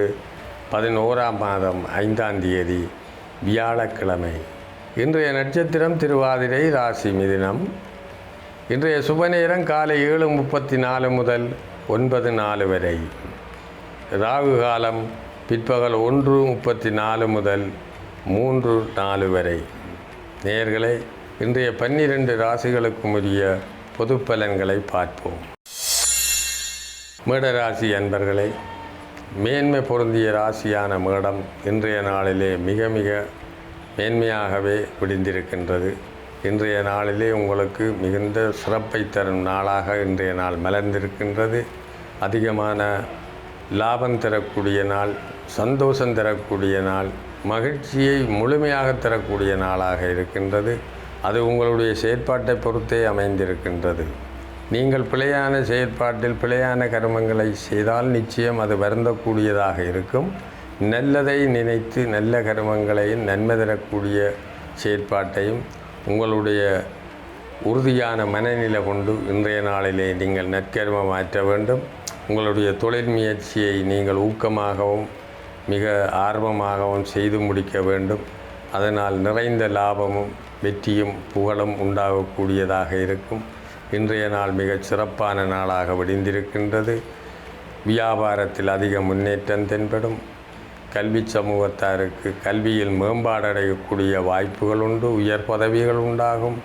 11ஆம் மாதம் 5ஆம் தேதி வியாழக்கிழமை. இன்றைய நட்சத்திரம் திருவாதிரை, ராசி மிதுனம். இன்றைய சுப நேரம் காலை 7:34 முதல் 9:04 வரை. ராகு காலம் பிற்பகல் 1:34 முதல் 3:04 வரை. நேயர்களே, இன்றைய 12 ராசிகளுக்கும் உரிய பொது பலன்களை பார்ப்போம். மேடராசி அன்பர்களே, மேன்மை பொருந்திய ராசியான மேடம் இன்றைய நாளிலே மிக மிக மேன்மையாகவே விடிந்திருக்கின்றது. இன்றைய நாளிலே உங்களுக்கு மிகுந்த சிறப்பை தரும் நாளாக இன்றைய நாள் மலர்ந்திருக்கின்றது. அதிகமான லாபம் தரக்கூடிய நாள், சந்தோஷம் தரக்கூடிய நாள், மகிழ்ச்சியை முழுமையாக தரக்கூடிய நாளாக இருக்கின்றது. அது உங்களுடைய செயற்பாட்டை பொறுத்தே அமைந்திருக்கின்றது. நீங்கள் பிழையான செயற்பாட்டில் பிழையான கர்மங்களை செய்தால் நிச்சயம் அது வருந்தக்கூடியதாக இருக்கும். நல்லதை நினைத்து நல்ல கர்மங்களையும் நன்மை தரக்கூடிய செயற்பாட்டையும் உங்களுடைய உறுதியான மனநிலை கொண்டு இன்றைய நாளிலே நீங்கள் நற்கர்மம் மாற்ற வேண்டும். உங்களுடைய தொழில் முயற்சியை நீங்கள் ஊக்கமாகவும் மிக ஆர்வமாகவும் செய்து முடிக்க வேண்டும். அதனால் நிறைந்த லாபமும் வெற்றியும் புகழும் உண்டாகக்கூடியதாக இருக்கும். இன்றைய நாள் மிகச் சிறப்பான நாளாக விடிந்திருக்கின்றது. வியாபாரத்தில் அதிக முன்னேற்றம் தென்படும். கல்வி சமூகத்தாருக்கு கல்வியில் மேம்பாடடையக்கூடிய வாய்ப்புகள் உண்டு. உயர் பதவிகள் உண்டாகும்.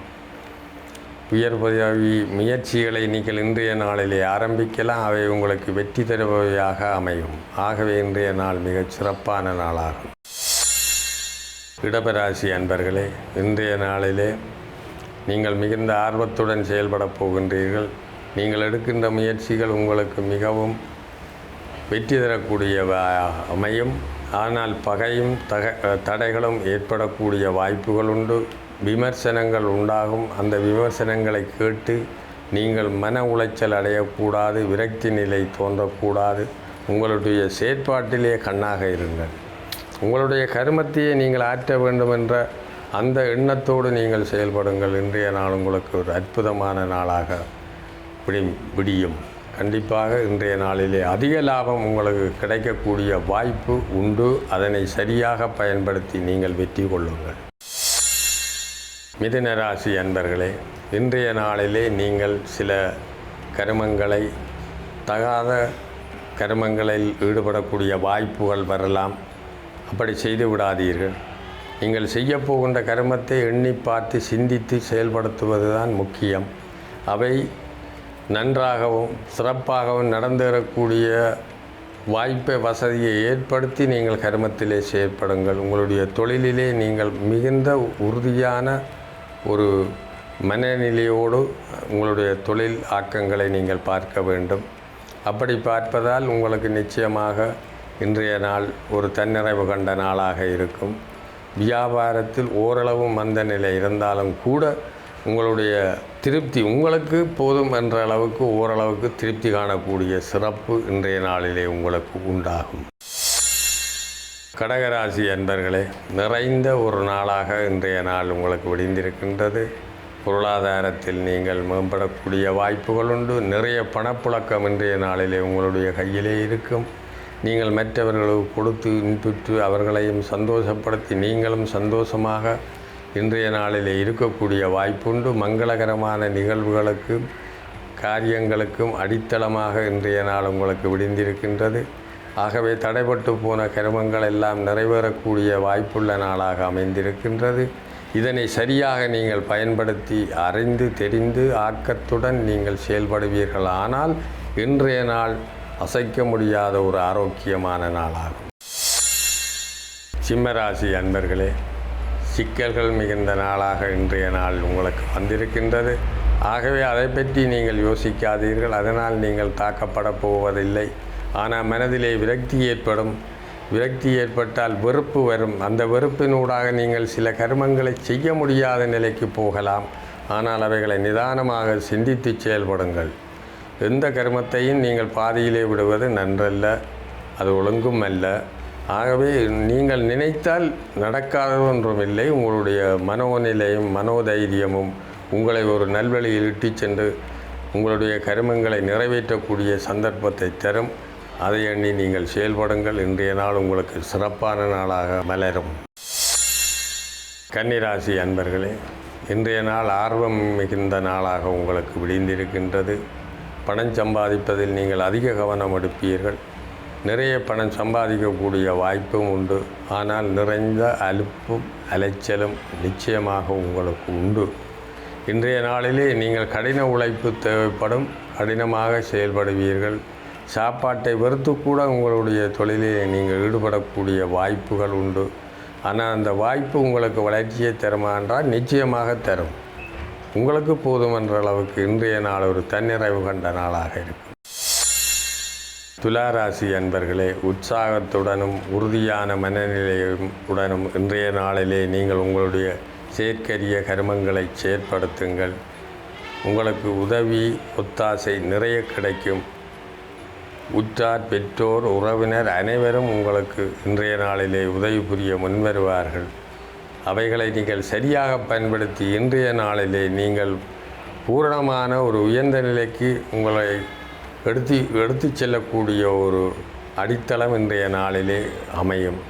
உயர் பதவி முயற்சிகளை நீங்கள் இன்றைய நாளிலே ஆரம்பிக்கலாம். அவை உங்களுக்கு வெற்றி தருபவையாக அமையும். ஆகவே இன்றைய நாள் மிகச் சிறப்பான நாளாகும். இடபராசி அன்பர்களே, இன்றைய நாளிலே நீங்கள் மிகுந்த ஆர்வத்துடன் செயல்பட போகின்றீர்கள். நீங்கள் எடுக்கின்ற முயற்சிகள் உங்களுக்கு மிகவும் வெற்றி தரக்கூடிய அமையும். ஆனால் பகையும் தடைகளும் ஏற்படக்கூடிய வாய்ப்புகள் உண்டு. விமர்சனங்கள் உண்டாகும். அந்த விமர்சனங்களை கேட்டு நீங்கள் மன உளைச்சல் அடையக்கூடாது. விரக்தி நிலை தோன்றக்கூடாது. உங்களுடைய செயற்பாட்டிலே கண்ணாக இருங்கள். உங்களுடைய கர்மத்தையே நீங்கள் ஆற்ற வேண்டும் என்ற அந்த எண்ணத்தோடு நீங்கள் செயல்படுங்கள். இன்றைய நாள் உங்களுக்கு ஒரு அற்புதமான நாளாக விடியும். கண்டிப்பாக இன்றைய நாளிலே அதிக லாபம் உங்களுக்கு கிடைக்கக்கூடிய வாய்ப்பு உண்டு. அதனை சரியாக பயன்படுத்தி நீங்கள் வெற்றி கொள்ளுங்கள். மிதுன ராசி அன்பர்களே, இன்றைய நாளிலே நீங்கள் சில கர்மங்களை தகாத கர்மங்களில் ஈடுபடக்கூடிய வாய்ப்புகள் வரலாம். அப்படி செய்து விடாதீர்கள். நீங்கள் செய்யப்போகின்ற கர்மத்தை எண்ணி பார்த்து சிந்தித்து செயல்படுத்துவதுதான் முக்கியம். அவை நன்றாகவும் சிறப்பாகவும் நடந்தேறக்கூடிய வாய்ப்பை வசதியை ஏற்படுத்தி நீங்கள் கர்மத்திலே செயற்படுங்கள். உங்களுடைய தொழிலிலே நீங்கள் மிகுந்த உறுதியான ஒரு மனநிலையோடு உங்களுடைய தொழில் ஆக்கங்களை நீங்கள் பார்க்க வேண்டும். அப்படி பார்ப்பதால் உங்களுக்கு நிச்சயமாக இன்றைய நாள் ஒரு தன்னிறைவு கண்ட நாளாக இருக்கும். வியாபாரத்தில் ஓரளவு மந்த நிலை இருந்தாலும் கூட உங்களுடைய திருப்தி உங்களுக்கு போதும் என்ற அளவுக்கு ஓரளவுக்கு திருப்தி காணக்கூடிய சிறப்பு இன்றைய நாளிலே உங்களுக்கு உண்டாகும். கடகராசி அன்பர்களே, நிறைந்த ஒரு நாளாக இன்றைய நாள் உங்களுக்கு விடிந்திருக்கின்றது. பொருளாதாரத்தில் நீங்கள் மேம்படக்கூடிய வாய்ப்புகள் உண்டு. நிறைய பணப்புழக்கம் இன்றைய நாளிலே உங்களுடைய கையிலே இருக்கும். நீங்கள் மற்றவர்களுக்கு கொடுத்து இன்புற்று அவர்களையும் சந்தோஷப்படுத்தி நீங்களும் சந்தோஷமாக இன்றைய நாளிலே இருக்கக்கூடிய வாய்ப்புண்டு. மங்களகரமான நிகழ்வுகளுக்கும் காரியங்களுக்கும் அடித்தளமாக இன்றைய நாள் உங்களுக்கு விடிந்திருக்கின்றது. ஆகவே தடைபட்டு போன கர்மங்கள் எல்லாம் நிறைவேறக்கூடிய வாய்ப்புள்ள நாளாக அமைந்திருக்கின்றது. இதனை சரியாக நீங்கள் பயன்படுத்தி அறிந்து தெரிந்து ஆக்கத்துடன் நீங்கள் செயல்படுவீர்கள். ஆனால் இன்றைய நாள் அசைக்க முடியாத ஒரு ஆரோக்கியமான நாளாகும். சிம்மராசி அன்பர்களே, சிக்கல்கள் மிகுந்த நாளாக இன்றைய நாள் உங்களுக்கு வந்திருக்கின்றது. ஆகவே அதை பற்றி நீங்கள் யோசிக்காதீர்கள். அதனால் நீங்கள் தாக்கப்பட போவதில்லை. ஆனால் மனதிலே விரக்தி ஏற்படும். விரக்தி ஏற்பட்டால் வெறுப்பு வரும். அந்த வெறுப்பினூடாக நீங்கள் சில கர்மங்களை செய்ய முடியாத நிலைக்கு போகலாம். ஆனால் அவைகளை நிதானமாக சிந்தித்து செயல்படுங்கள். எந்த கர்மத்தையும் நீங்கள் பாதியிலே விடுவது நன்றல்ல, அது ஒழுங்கும் அல்ல. ஆகவே நீங்கள் நினைத்தால் நடக்காத ஒன்றுமில்லை. உங்களுடைய மனோநிலையும் மனோதைரியமும் உங்களை ஒரு நல்வழியில் இட்டு சென்று உங்களுடைய கர்மங்களை நிறைவேற்றக்கூடிய சந்தர்ப்பத்தை தரும். அதை எண்ணி நீங்கள் செயல்படுங்கள். இன்றைய நாள் உங்களுக்கு சிறப்பான நாளாக மலரும். கன்னிராசி அன்பர்களே, இன்றைய நாள் ஆர்வம் மிகுந்த நாளாக உங்களுக்கு விடிந்திருக்கின்றது. பணம் சம்பாதிப்பதில் நீங்கள் அதிக கவனம் எடுப்பீர்கள். நிறைய பணம் சம்பாதிக்கக்கூடிய வாய்ப்பும் உண்டு. ஆனால் நிறைந்த அலுப்பும் அலைச்சலும் நிச்சயமாக உங்களுக்கு உண்டு. இன்றைய நாளிலே நீங்கள் கடின உழைப்பு தேவைப்படும், கடினமாக செயல்படுவீர்கள். சாப்பாட்டை வெறுத்து கூட உங்களுடைய தொழிலில் நீங்கள் ஈடுபடக்கூடிய வாய்ப்புகள் உண்டு. ஆனால் அந்த வாய்ப்பு உங்களுக்கு வளர்ச்சியை தருமா என்றால் நிச்சயமாக தரும். உங்களுக்கு போதுமென்ற அளவுக்கு இன்றைய நாள் ஒரு தன்னிறைவு கண்ட நாளாக இருக்கும். துளாராசி அன்பர்களே, உற்சாகத்துடனும் உறுதியான மனநிலையுடனும் இன்றைய நாளிலே நீங்கள் உங்களுடைய செயற்கரிய கர்மங்களை செயற்படுத்துங்கள். உங்களுக்கு உதவி ஒத்தாசை நிறைய கிடைக்கும். உற்றார், பெற்றோர், உறவினர் அனைவரும் உங்களுக்கு இன்றைய நாளிலே உதவி புரிய முன்வருவார்கள். அவைகளை நீங்கள் சரியாக பயன்படுத்தி இன்றைய நாளிலே நீங்கள் பூரணமான ஒரு உயர்ந்த நிலைக்கு உங்களை எடுத்து செல்லக்கூடிய ஒரு அடித்தளம் இன்றைய நாளிலே அமையும்.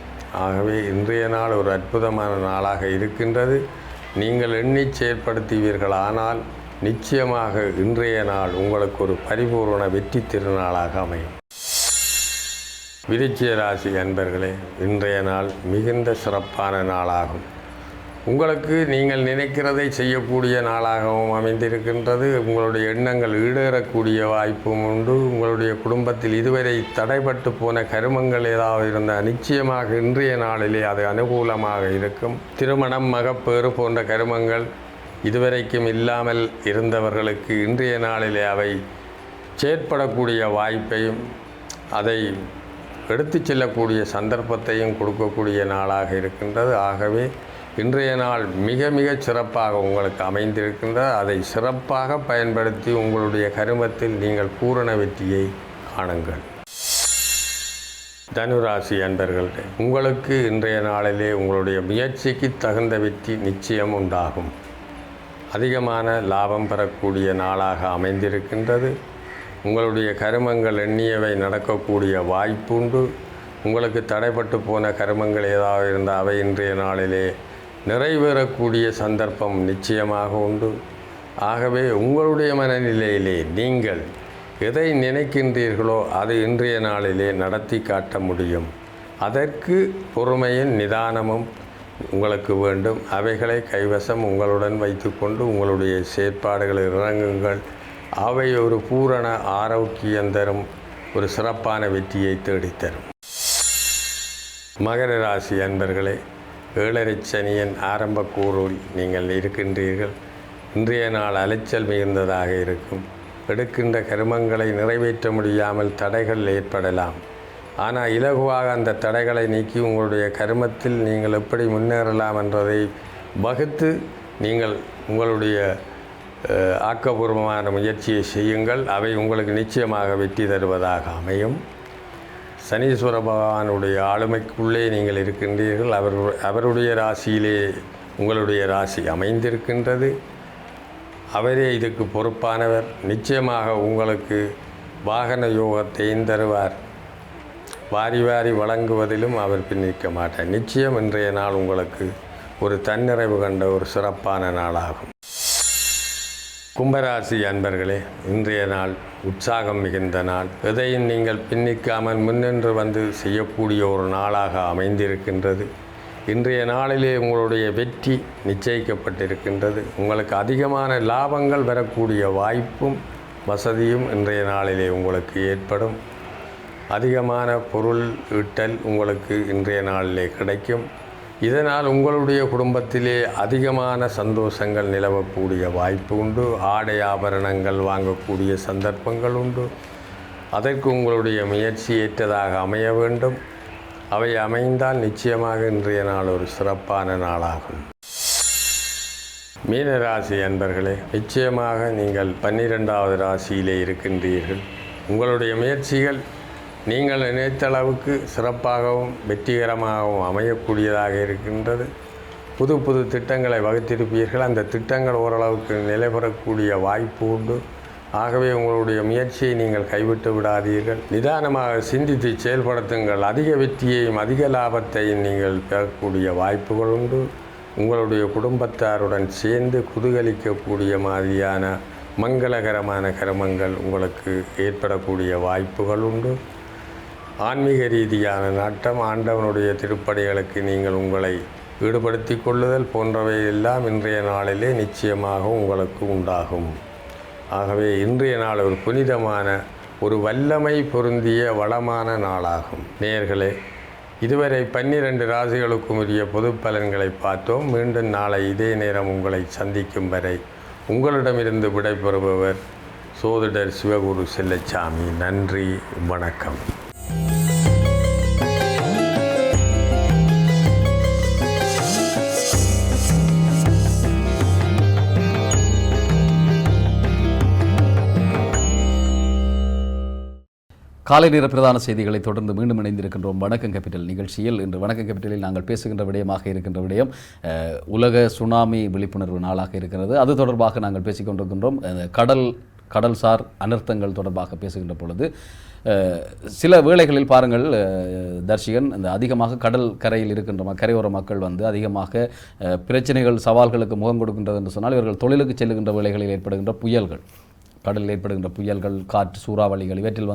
ஆகவே இன்றைய நாள் ஒரு அற்புதமான நாளாக இருக்கின்றது. நீங்கள் எண்ணி செயற்படுத்துவீர்கள். ஆனால் நிச்சயமாக இன்றைய நாள் உங்களுக்கு ஒரு பரிபூர்ண வெற்றி திருநாளாக அமையும். விருச்சிக ராசி அன்பர்களே, இன்றைய நாள் மிகுந்த சிறப்பான நாளாகும். உங்களுக்கு நீங்கள் நினைக்கிறதை செய்யக்கூடிய நாளாகவும் அமைந்திருக்கின்றது. உங்களுடைய எண்ணங்கள் ஈடேறக்கூடிய வாய்ப்பும் உண்டு. உங்களுடைய குடும்பத்தில் இதுவரை தடைபட்டு போன கருமங்கள் ஏதாவது இருந்தால் நிச்சயமாக இன்றைய நாளிலே அது அனுகூலமாக இருக்கும். திருமணம், மகப்பேறு போன்ற கருமங்கள் இதுவரைக்கும் இல்லாமல் இருந்தவர்களுக்கு இன்றைய நாளிலே அவை செயற்படக்கூடிய வாய்ப்பையும் அதை எடுத்து செல்லக்கூடிய சந்தர்ப்பத்தையும் கொடுக்கக்கூடிய நாளாக இருக்கின்றது. ஆகவே இன்றைய நாள் மிக மிக சிறப்பாக உங்களுக்கு அமைந்திருக்கின்றது. அதை சிறப்பாக பயன்படுத்தி உங்களுடைய கருமத்தில் நீங்கள் பூரண வெற்றியை காணுங்கள். தனுராசி அன்பர்களே, உங்களுக்கு இன்றைய நாளிலே உங்களுடைய முயற்சிக்கு தகுந்த வெற்றி நிச்சயம் உண்டாகும். அதிகமான லாபம் பெறக்கூடிய நாளாக அமைந்திருக்கின்றது. உங்களுடைய கருமங்கள் எண்ணியவை நடக்கக்கூடிய வாய்ப்புண்டு. உங்களுக்கு தடைப்பட்டு போன கருமங்கள் ஏதாவது இருந்தால் அவை இன்றைய நாளிலே நிறைவேறக்கூடிய சந்தர்ப்பம் நிச்சயமாக உண்டு. ஆகவே உங்களுடைய மனநிலையிலே நீங்கள் எதை நினைக்கின்றீர்களோ அது இன்றைய நாளிலே நடத்தி காட்ட முடியும். அதற்கு பொறுமையும் நிதானமும் உங்களுக்கு வேண்டும். அவைகளை கைவசம் உங்களுடன் வைத்துக்கொண்டு உங்களுடைய செயற்பாடுகளை இறங்குங்கள். அவை ஒரு பூரண ஆரோக்கியம் தரும், ஒரு சிறப்பான வெற்றியை தேடித்தரும். மகர ராசி அன்பர்களே, 7.5 சனியின் ஆரம்ப கூறில் நீங்கள் இருக்கின்றீர்கள். இன்றைய நாள் அலைச்சல் மிகுந்ததாக இருக்கும். எடுக்கின்ற கருமங்களை நிறைவேற்ற முடியாமல் தடைகள் ஏற்படலாம். ஆனால் இலகுவாக அந்த தடைகளை நீக்கி உங்களுடைய கருமத்தில் நீங்கள் எப்படி முன்னேறலாம் என்றதை வகுத்து நீங்கள் உங்களுடைய ஆக்கப்பூர்வமான முயற்சியை செய்யுங்கள். அவை உங்களுக்கு நிச்சயமாக வெற்றி தருவதாக அமையும். சனீஸ்வர பகவானுடைய ஆளுமைக்குள்ளே நீங்கள் இருக்கின்றீர்கள். அவருடைய ராசியிலே உங்களுடைய ராசி அமைந்திருக்கின்றது. அவரே இதுக்கு பொறுப்பானவர். நிச்சயமாக உங்களுக்கு வாகன யோகத்தையும் தருவார். வாரி வாரி வழங்குவதிலும் அவர் பின்னிற்க மாட்டார். நிச்சயம் இன்றைய நாள் உங்களுக்கு ஒரு தன்னிறைவு கண்ட ஒரு சிறப்பான நாளாகும். கும்பராசி அன்பர்களே, இன்றைய நாள் உற்சாகம் மிகுந்த நாள். எதையும் நீங்கள் பின்னிக்காமல் முன்னின்று வந்து செய்யக்கூடிய ஒரு நாளாக அமைந்திருக்கின்றது. இன்றைய நாளிலே உங்களுடைய வெற்றி நிச்சயிக்கப்பட்டிருக்கின்றது. உங்களுக்கு அதிகமான லாபங்கள் வரக்கூடிய வாய்ப்பும் வசதியும் இன்றைய நாளிலே உங்களுக்கு ஏற்படும். அதிகமான பொருள் ஈட்டல் உங்களுக்கு இன்றைய நாளிலே கிடைக்கும். இதனால் உங்களுடைய குடும்பத்திலே அதிகமான சந்தோஷங்கள் நிலவக்கூடிய வாய்ப்பு உண்டு. ஆடை ஆபரணங்கள் வாங்கக்கூடிய சந்தர்ப்பங்கள் உண்டு. அதற்கு உங்களுடைய முயற்சி ஏற்றதாக அமைய வேண்டும். அவை அமைந்தால் நிச்சயமாக இன்றைய நாள் ஒரு சிறப்பான நாளாகும். மீனராசி அன்பர்களே, நிச்சயமாக நீங்கள் 12வது ராசியிலே இருக்கின்றீர்கள். உங்களுடைய முயற்சிகள் நீங்கள் நினைத்த அளவுக்கு சிறப்பாகவும் வெற்றிகரமாகவும் அமையக்கூடியதாக இருக்கின்றது. புது புது திட்டங்களை வகுத்திருப்பீர்கள். அந்த திட்டங்கள் ஓரளவுக்கு நிலைபெறக்கூடிய வாய்ப்பு உண்டு. ஆகவே உங்களுடைய முயற்சியை நீங்கள் கைவிட்டு விடாதீர்கள். நிதானமாக சிந்தித்து செயல்படுத்துங்கள். அதிக வெற்றியையும் அதிக லாபத்தையும் நீங்கள் பெறக்கூடிய வாய்ப்புகள் உண்டு. உங்களுடைய குடும்பத்தாருடன் சேர்ந்து குதூகலிக்கக்கூடிய மாதிரியான மங்களகரமான கர்மங்கள் உங்களுக்கு ஏற்படக்கூடிய வாய்ப்புகள் உண்டு. ஆன்மீக ரீதியான நாட்டம், ஆண்டவனுடைய திருப்படிகளுக்கு நீங்கள் உங்களை ஈடுபடுத்தி கொள்ளுதல் போன்றவை எல்லாம் இன்றைய நாளிலே நிச்சயமாக உங்களுக்கு உண்டாகும். ஆகவே இன்றைய நாள் ஒரு புனிதமான, ஒரு வல்லமை பொருந்திய வளமான நாளாகும். நேயர்களே, இதுவரை 12 ராசிகளுக்கும் உரிய பொது பலன்களை பார்த்தோம். மீண்டும் நாளை இதே நேரம் உங்களை சந்திக்கும் வரை உங்களிடமிருந்து விடைபெறுபவர் சோதிடர் சிவகுரு செல்லச்சாமி. நன்றி, வணக்கம். காலை நேர பிரதான செய்திகளை தொடர்ந்து மீண்டும் இணைந்திருக்கின்றோம் வணக்கம் கேபிட்டல் நிகழ்ச்சியில். இன்று வணக்கம் கேபிட்டலில் நாங்கள் பேசுகின்ற விடயமாக இருக்கின்ற விடயம் உலக சுனாமி விழிப்புணர்வு நாளாக இருக்கிறது. அது தொடர்பாக நாங்கள் பேசிக்கொண்டிருக்கின்றோம். கடல்சார் அனர்த்தங்கள் தொடர்பாக பேசுகின்ற பொழுது சில வேளைகளில் பாருங்கள் தர்ஷிகன், இந்த அதிகமாக கடல் கரையில் இருக்கின்ற கரையோர மக்கள் அதிகமாக பிரச்சனைகள் சவால்களுக்கு முகம் கொடுக்கின்றது என்று சொன்னால், இவர்கள் தொழிலுக்கு செல்லுகின்ற வேளைகளில் ஏற்படுகின்ற புயல்கள், கடலில் ஏற்படுகின்ற புயல்கள், காற்று, சூறாவளிகள், இவற்றில்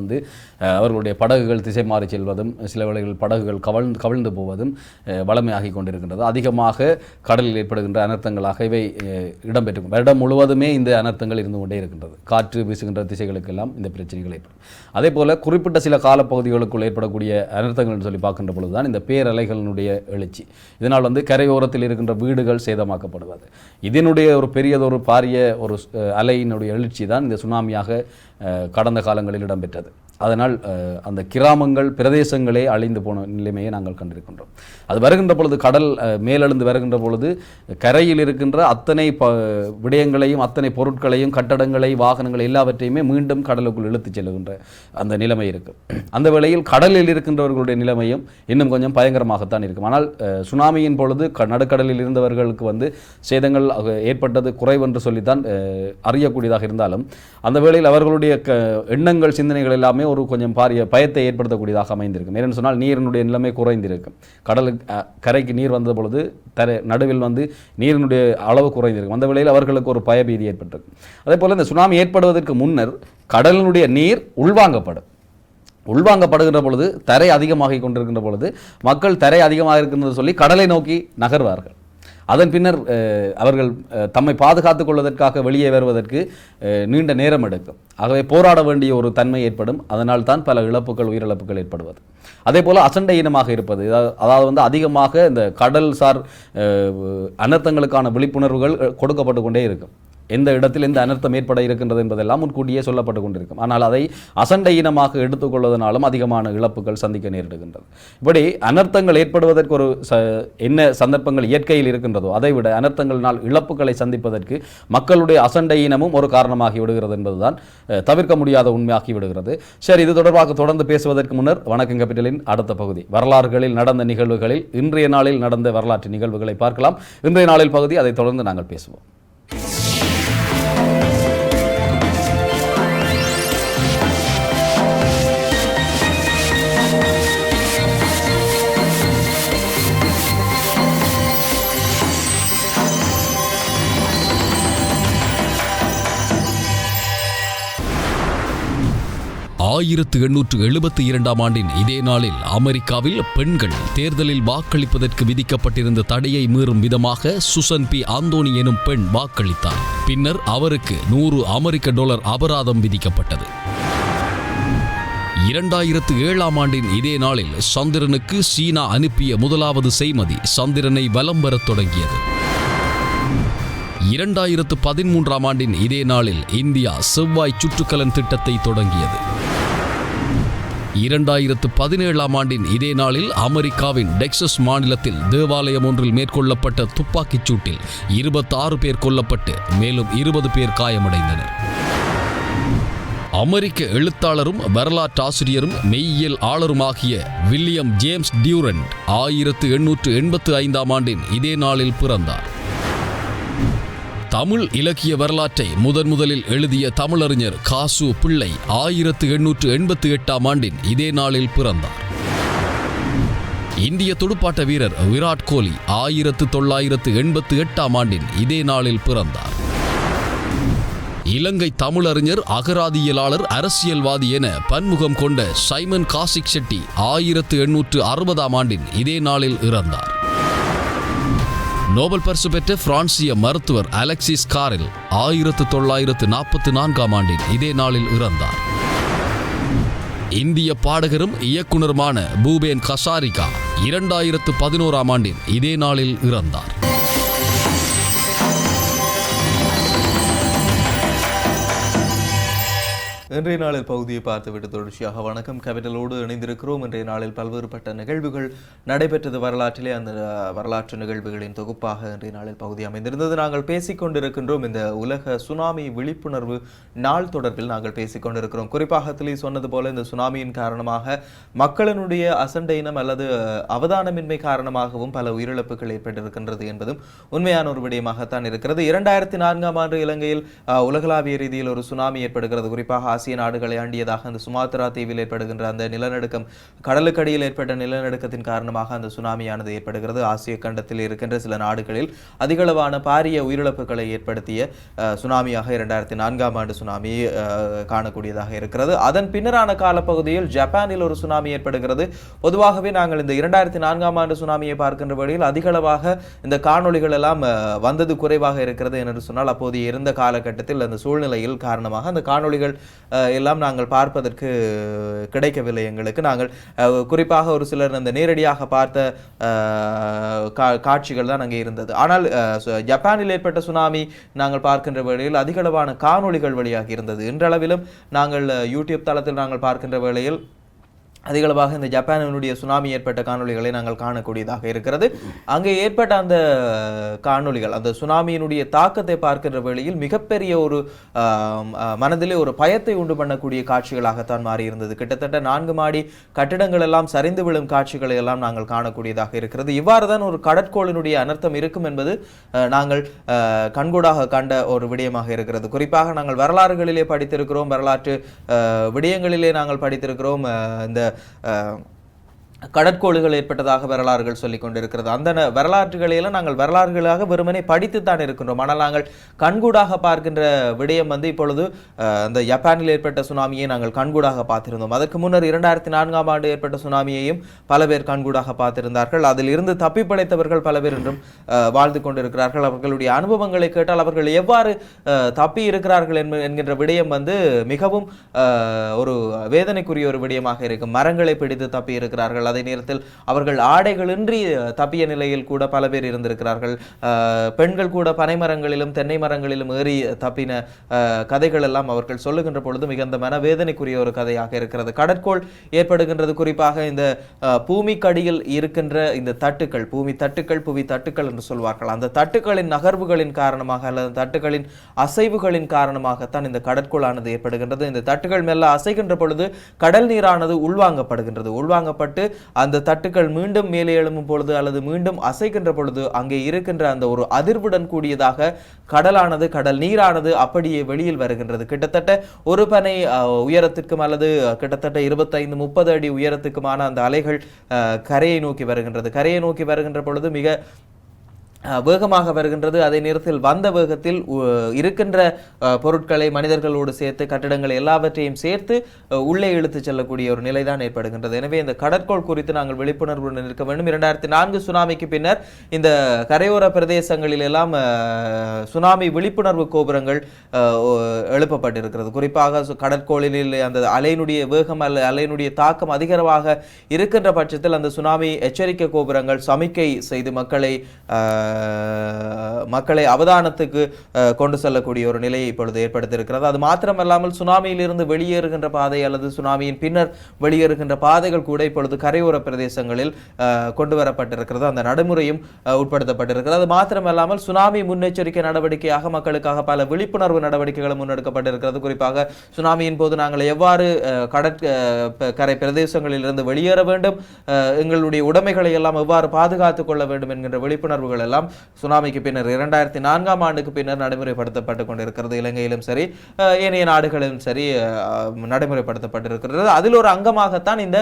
அவர்களுடைய படகுகள் திசை மாறி செல்வதும், சில வேளைகளில் படகுகள் கவிழ்ந்து போவதும் வளமையாகி கொண்டிருக்கின்றது. அதிகமாக கடலில் ஏற்படுகின்ற அனர்த்தங்களாக இவை இடம்பெற்றும். வருடம் முழுவதுமே இந்த அனர்த்தங்கள் இருந்து கொண்டே இருக்கின்றது. காற்று வீசுகின்ற திசைகளுக்கெல்லாம் இந்த பிரச்சனைகள் ஏற்படும். அதே போல குறிப்பிட்ட சில காலப்பகுதிகளுக்குள் ஏற்படக்கூடிய அனர்த்தங்கள் சொல்லி பார்க்கின்ற பொழுதுதான் இந்த பேரலைகளினுடைய எழுச்சி. இதனால் கரையோரத்தில் இருக்கின்ற வீடுகள் சேதமாக்கப்படுவது, இதனுடைய ஒரு பெரியதொரு பாரிய ஒரு அலையினுடைய எழுச்சி தான் இந்த சுனாமியாக கடந்த காலங்களில் இடம்பெற்றது. அதனால் அந்த கிராமங்கள், பிரதேசங்களே அழிந்து போன நிலைமையை நாங்கள் கண்டிருக்கின்றோம். அது வருகின்ற பொழுது, கடல் மேலெழுந்து வருகின்ற பொழுது கரையில் இருக்கின்ற அத்தனை விடயங்களையும், அத்தனை பொருட்களையும், கட்டடங்களை, வாகனங்கள் எல்லாவற்றையுமே மீண்டும் கடலுக்குள் இழுத்துச் செல்லுகின்ற அந்த நிலைமை இருக்குது. அந்த வேளையில் கடலில் இருக்கின்றவர்களுடைய நிலைமையும் இன்னும் கொஞ்சம் பயங்கரமாகத்தான் இருக்கும். ஆனால் சுனாமியின் பொழுது நடுக்கடலில் இருந்தவர்களுக்கு சேதங்கள் ஏற்பட்டது குறைவென்று சொல்லித்தான் அறியக்கூடியதாக இருந்தாலும், அந்த வேளையில் அவர்களுடைய எண்ணங்கள், சிந்தனைகள் எல்லாமே ஒரு கொஞ்சம் பாரிய பயத்தை ஏற்படுத்தக்கூடியதாக அமைந்திருக்கும். ஏன்னு சொன்னால் நீரினுடைய நிலைமை குறைந்திருக்கும். கரைக்கு நீர் வந்த பொழுது நடுவில் நீரினுடைய அளவு குறைந்திருக்கும். அந்த வேளையில் அவர்களுக்கு ஒரு பயபீதி ஏற்பட்டிருக்கும். அதே போல இந்த சுனாமி ஏற்படுவதற்கு முன்னர் கடலினுடைய நீர் உள்வாங்கப்படுகின்ற பொழுது, தரை அதிகமாகிக் கொண்டிருக்கின்ற பொழுது மக்கள் தரை அதிகமாக இருக்கின்றது சொல்லி கடலை நோக்கி நகர்வார்கள். அதன் பின்னர் அவர்கள் தம்மை பாதுகாத்துக் கொள்வதற்காக வெளியே வருவதற்கு நீண்ட நேரம் எடுக்கும். ஆகவே போராட வேண்டிய ஒரு தன்மை ஏற்படும். அதனால் தான் பல இழப்புகள், உயிரிழப்புகள் ஏற்படுவது. அதே போல் அசண்டை இனமாக இருப்பது, அதாவது அதிகமாக இந்த கடல்சார் அனர்த்தங்களுக்கான விழிப்புணர்வுகள் கொடுக்கப்பட்டு கொண்டே இருக்கும். எந்த இடத்தில் எந்த அனர்த்தம் ஏற்பட இருக்கின்றது என்பதெல்லாம் முன்கூட்டியே சொல்லப்பட்டு கொண்டிருக்கும். ஆனால் அதை அசண்டை இனமாக எடுத்துக்கொள்வதனாலும் அதிகமான இழப்புகள் சந்திக்க நேரிடுகின்றது. இப்படி அனர்த்தங்கள் ஏற்படுவதற்கு ஒரு என்ன சந்தர்ப்பங்கள் இயற்கையில் இருக்கின்றதோ அதை விட அனர்த்தங்களினால் இழப்புகளை சந்திப்பதற்கு மக்களுடைய அசண்டை இனமும் ஒரு காரணமாகி விடுகிறது என்பதுதான் தவிர்க்க முடியாத உண்மையாகி விடுகிறது. சரி, இது தொடர்பாக தொடர்ந்து பேசுவதற்கு முன்னர் வணக்கம் கேபிட்டலின் அடுத்த பகுதி, வரலாறுகளில் நடந்த நிகழ்வுகளில் இன்றைய நாளில் நடந்த வரலாற்று நிகழ்வுகளை பார்க்கலாம். இன்றைய நாளில் பகுதி, அதை தொடர்ந்து நாங்கள் பேசுவோம். 1872 ஆண்டின் இதே நாளில் அமெரிக்காவில் பெண்கள் தேர்தலில் வாக்களிப்பதற்கு விதிக்கப்பட்டிருந்த தடையை மீறும் விதமாக சுசன் பி ஆந்தோனி எனும் பெண் வாக்களித்தார். பின்னர் அவருக்கு $100 அபராதம் விதிக்கப்பட்டது. 2007 ஆண்டின் இதே நாளில் சந்திரனுக்கு சீனா அனுப்பிய முதலாவது செய்மதி சந்திரனை வலம் வரத் தொடங்கியது. 2013 ஆண்டின் இதே நாளில் இந்தியா செவ்வாய் சுற்றுக்கலன் திட்டத்தை தொடங்கியது. 2017 ஆண்டின் இதே நாளில் அமெரிக்காவின் டெக்சஸ் மாநிலத்தில் தேவாலயம் ஒன்றில் மேற்கொள்ளப்பட்ட துப்பாக்கிச் சூட்டில் 26 பேர் கொல்லப்பட்டு மேலும் 20 பேர் காயமடைந்தனர். அமெரிக்க எழுத்தாளரும் வரலாற்றாசிரியரும் மெய்யியல் ஆளருமாகிய வில்லியம் ஜேம்ஸ் டியூரண்ட் 1885 ஆண்டின் இதே நாளில் பிறந்தார். தமிழ் இலக்கிய வரலாற்றை முதலில் எழுதிய தமிழறிஞர் காசு பிள்ளை 1888 ஆண்டின் இதே நாளில் பிறந்தார். இந்திய துடுப்பாட்ட வீரர் விராட் கோலி 1988 ஆண்டின் இதே நாளில் பிறந்தார். இலங்கை தமிழறிஞர், அகராதியலாளர், அரசியல்வாதி என பன்முகம் கொண்ட சைமன் காசிக் செட்டி 1860 ஆண்டின் இதே நாளில் இறந்தார். நோபல் பரிசு பெற்ற பிரான்சிய மருத்துவர் அலெக்சிஸ் காரில் 1944 ஆண்டில் இதே நாளில் இறந்தார். இந்திய பாடகரும் இயக்குனருமான பூபேன் ஹசாரிகா 2011 ஆண்டில் இதே நாளில் இறந்தார். இன்றைய நாளில் பகுதியை பார்த்துவிட்டு தொடர்ச்சியாக வணக்கம் கேபிட்டலோடு இணைந்திருக்கிறோம். இன்றைய நாளில் பல்வேறுபட்ட நிகழ்வுகள் நடைபெற்றது. வரலாற்றிலே அந்த வரலாற்று நிகழ்வுகளின் தொகுப்பாக இன்றைய நாளில் பகுதி அமைந்திருந்தது. நாங்கள் பேசிக்கொண்டிருக்கின்றோம் இந்த உலக சுனாமி விழிப்புணர்வு நாள் தொடர்பில் நாங்கள் பேசிக்கொண்டிருக்கிறோம். குறிப்பாக சொன்னது போல இந்த சுனாமியின் காரணமாக மக்களினுடைய அசண்டையினம் அல்லது அவதானமின்மை காரணமாகவும் பல உயிரிழப்புகள் ஏற்பட்டிருக்கின்றது என்பதும் உண்மையான ஒரு விடயமாகத்தான் இருக்கிறது. 2004 ஆண்டு இலங்கையில் உலகளாவிய ரீதியில் ஒரு சுனாமி ஏற்படுகிறது. குறிப்பாக ஆசிய நாடுகளை ஆண்டியதாக அந்த சுமாத்ரா தீவில் ஏற்படுகின்ற அந்த நிலநடுக்கம், கடலுக்கடியில் ஏற்பட்ட நிலநடுக்கத்தின் காரணமாக அந்த சுனாமியானது ஏற்படுகிறது. ஆசிய கண்டத்தில் இருக்கின்ற சில நாடுகளில் அதிகளவான பாரிய உயிரிழப்புகளை ஏற்படுத்திய சுனாமியாக 2004 ஆண்டு சுனாமி காணக்கூடியதாக இருக்கிறது. அதன் பின்னரான காலப்பகுதியில் ஜப்பானில் ஒரு சுனாமி ஏற்படுகிறது. பொதுவாகவே நாங்கள் இந்த 2004 ஆண்டு சுனாமியை பார்க்கின்ற வழியில் அதிகளவாக இந்த காணொளிகள் எல்லாம் வந்தது குறைவாக இருக்கிறது என்று சொன்னால், அப்போது இருந்த காலகட்டத்தில் அந்த சூழ்நிலையில் காரணமாக அந்த காணொளிகள் எல்லாம் நாங்கள் பார்ப்பதற்கு கிடைக்கவில்லை எங்களுக்கு. நாங்கள் குறிப்பாக ஒரு சிலர் அந்த நேரடியாக பார்த்த காட்சிகள் தான் அங்கே இருந்தது. ஆனால் ஜப்பானில் ஏற்பட்ட சுனாமி நாங்கள் பார்க்கின்ற வேளையில் அதிகளவான காணொளிகள் வழியாக இருந்தது. இன்றளவிலும் நாங்கள் யூடியூப் தளத்தில் நாங்கள் பார்க்கின்ற வேளையில் அதிகளவாக இந்த ஜப்பானினுடைய சுனாமி ஏற்பட்ட காணொளிகளை நாங்கள் காணக்கூடியதாக இருக்கிறது. அங்கே ஏற்பட்ட அந்த காணொளிகள் அந்த சுனாமியினுடைய தாக்கத்தை பார்க்கின்ற வேளையில் மிகப்பெரிய ஒரு மனதிலே ஒரு பயத்தை உண்டு பண்ணக்கூடிய காட்சிகளாகத்தான் மாறியிருந்தது. கிட்டத்தட்ட 4 மாடி கட்டிடங்கள் எல்லாம் சரிந்து விழும் காட்சிகளை எல்லாம் நாங்கள் காணக்கூடியதாக இருக்கிறது. இவ்வாறு தான் ஒரு கடற்கோளினுடைய அனர்த்தம் இருக்கும் என்பது நாங்கள் கண்கூடாக கண்ட ஒரு விடயமாக இருக்கிறது. குறிப்பாக நாங்கள் வரலாறுகளிலே படித்திருக்கிறோம், வரலாற்று விடயங்களிலே நாங்கள் படித்திருக்கிறோம். இந்த கடற்கோள்கள் ஏற்பட்டதாக வரலாறுகள் சொல்லிக் கொண்டிருக்கிறது. அந்த வரலாற்றுகளையெல்லாம் நாங்கள் வரலாறுகளாக வெறுமனே படித்துத்தான் இருக்கின்றோம். ஆனால் நாங்கள் கண்கூடாக பார்க்கின்ற விடயம் இப்பொழுது அந்த ஜப்பானில் ஏற்பட்ட சுனாமியை நாங்கள் கண்கூடாக பார்த்திருந்தோம். அதற்கு முன்னர் 2004 ஆண்டு ஏற்பட்ட சுனாமியையும் பல பேர் கண்கூடாக பார்த்திருந்தார்கள். அதில் இருந்து தப்பி பிழைத்தவர்கள் பல பேர் என்றும் வாழ்ந்து கொண்டிருக்கிறார்கள். அவர்களுடைய அனுபவங்களை கேட்டால் அவர்கள் எவ்வாறு தப்பி இருக்கிறார்கள் என்கின்ற விடயம் மிகவும் ஒரு வேதனைக்குரிய ஒரு விடயமாக இருக்கும். மரங்களை பிடித்து தப்பி இருக்கிறார்கள். அதே நேரத்தில் அவர்கள் ஆடைகளின்றி தப்பிய நிலையில் கூட பல பேர் இருந்திருக்கிறார்கள். பெண்கள் கூட பனைமரங்களிலும் தென்னை மரங்களிலும் ஏறி தப்பின கதைகள் எல்லாம் அவர்கள் சொல்லுகின்ற பொழுது மிகுந்த மனவேதனைக்குரிய ஒரு கதையாக இருக்கிறது. கடற்கோள் ஏற்படுகின்றது குறிப்பாக இந்த பூமிக்கடியில் இருக்கின்ற இந்த தட்டுக்கள், புவி தட்டுக்கள் என்று சொல்வார்கள். அந்த தட்டுக்களின் நகர்வுகளின் காரணமாக அல்லது தட்டுக்களின் அசைவுகளின் காரணமாகத்தான் இந்த கடற்கோளானது ஏற்படுகின்றது. இந்த தட்டுக்கள் மெல்ல அசைகின்ற பொழுது கடல் நீரானது உள்வாங்கப்படுகின்றது. உள்வாங்கப்பட்டு அந்த தட்டுக்கள் மீண்டும் மேலே எழும்பும் பொழுது அல்லது மீண்டும் அசைக்கின்ற பொழுது அங்கே இருக்கின்ற அந்த ஒரு அதிர்வுடன் கூடியதாக கடல் நீரானது அப்படியே வெளியில் வருகின்றது. கிட்டத்தட்ட ஒரு பனை உயரத்திற்கும் அல்லது கிட்டத்தட்ட 25-30 அடி உயரத்துக்குமான அந்த அலைகள் கரையை நோக்கி வருகின்றது. கரையை நோக்கி வருகின்ற பொழுது மிக வேகமாக வருகின்றது. அதே நேரத்தில் வந்த வேகத்தில் இருக்கின்ற பொருட்களை மனிதர்களோடு சேர்த்து கட்டிடங்களை எல்லாவற்றையும் சேர்த்து உள்ளே இழுத்து செல்லக்கூடிய ஒரு நிலைதான் ஏற்படுகின்றது. எனவே இந்த கடற்கோள் குறித்து நாங்கள் விழிப்புணர்வுடன் இருக்க வேண்டும். 2004 சுனாமிக்கு பின்னர் இந்த கரையோர பிரதேசங்களில் எல்லாம் சுனாமி விழிப்புணர்வு கோபுரங்கள் எழுப்பப்பட்டிருக்கிறது. குறிப்பாக கடற்கோளில் அந்த அலையினுடைய வேகம் அல்ல அலையினுடைய தாக்கம் அதிகமாக இருக்கின்ற பட்சத்தில் அந்த சுனாமி எச்சரிக்கை கோபுரங்கள் சமிக்கை செய்து மக்களை அவதானத்துக்கு கொண்டு செல்லக்கூடிய ஒரு நிலையை இப்பொழுது ஏற்படுத்தியிருக்கிறது. அது மாத்திரமல்லாமல் சுனாமியில் இருந்து வெளியேறுகின்ற பாதை அல்லது சுனாமியின் பின்னர் வெளியேறுகின்ற பாதைகள் கூட இப்பொழுது கரையோர பிரதேசங்களில் கொண்டு வரப்பட்டிருக்கிறது. அந்த நடைமுறையும் உட்படுத்தப்பட்டிருக்கிறது. அது மாத்திரமல்லாமல் சுனாமி முன்னெச்சரிக்கை நடவடிக்கையாக மக்களுக்காக பல விழிப்புணர்வு நடவடிக்கைகளும் முன்னெடுக்கப்பட்டிருக்கிறது. குறிப்பாக சுனாமியின் போது நாங்கள் எவ்வாறு கடற்கரை பிரதேசங்களில் இருந்து வெளியேற வேண்டும், எங்களுடைய உடைமைகளை எல்லாம் எவ்வாறு பாதுகாத்துக் கொள்ள வேண்டும் என்கின்ற விழிப்புணர்வுகள் எல்லாம் சுனாமிக்கு பின்னர் 2004 ஆண்டுக்கு பின்னர் நடைமுறைப்படுத்தப்பட்டுக் கொண்டிருக்கிறது. இலங்கையிலும் சரி ஏனைய நாடுகளிலும் சரி நடைமுறைப்படுத்தப்பட்டிருக்கிறது. அதில் ஒரு அங்கமாகத்தான் இந்த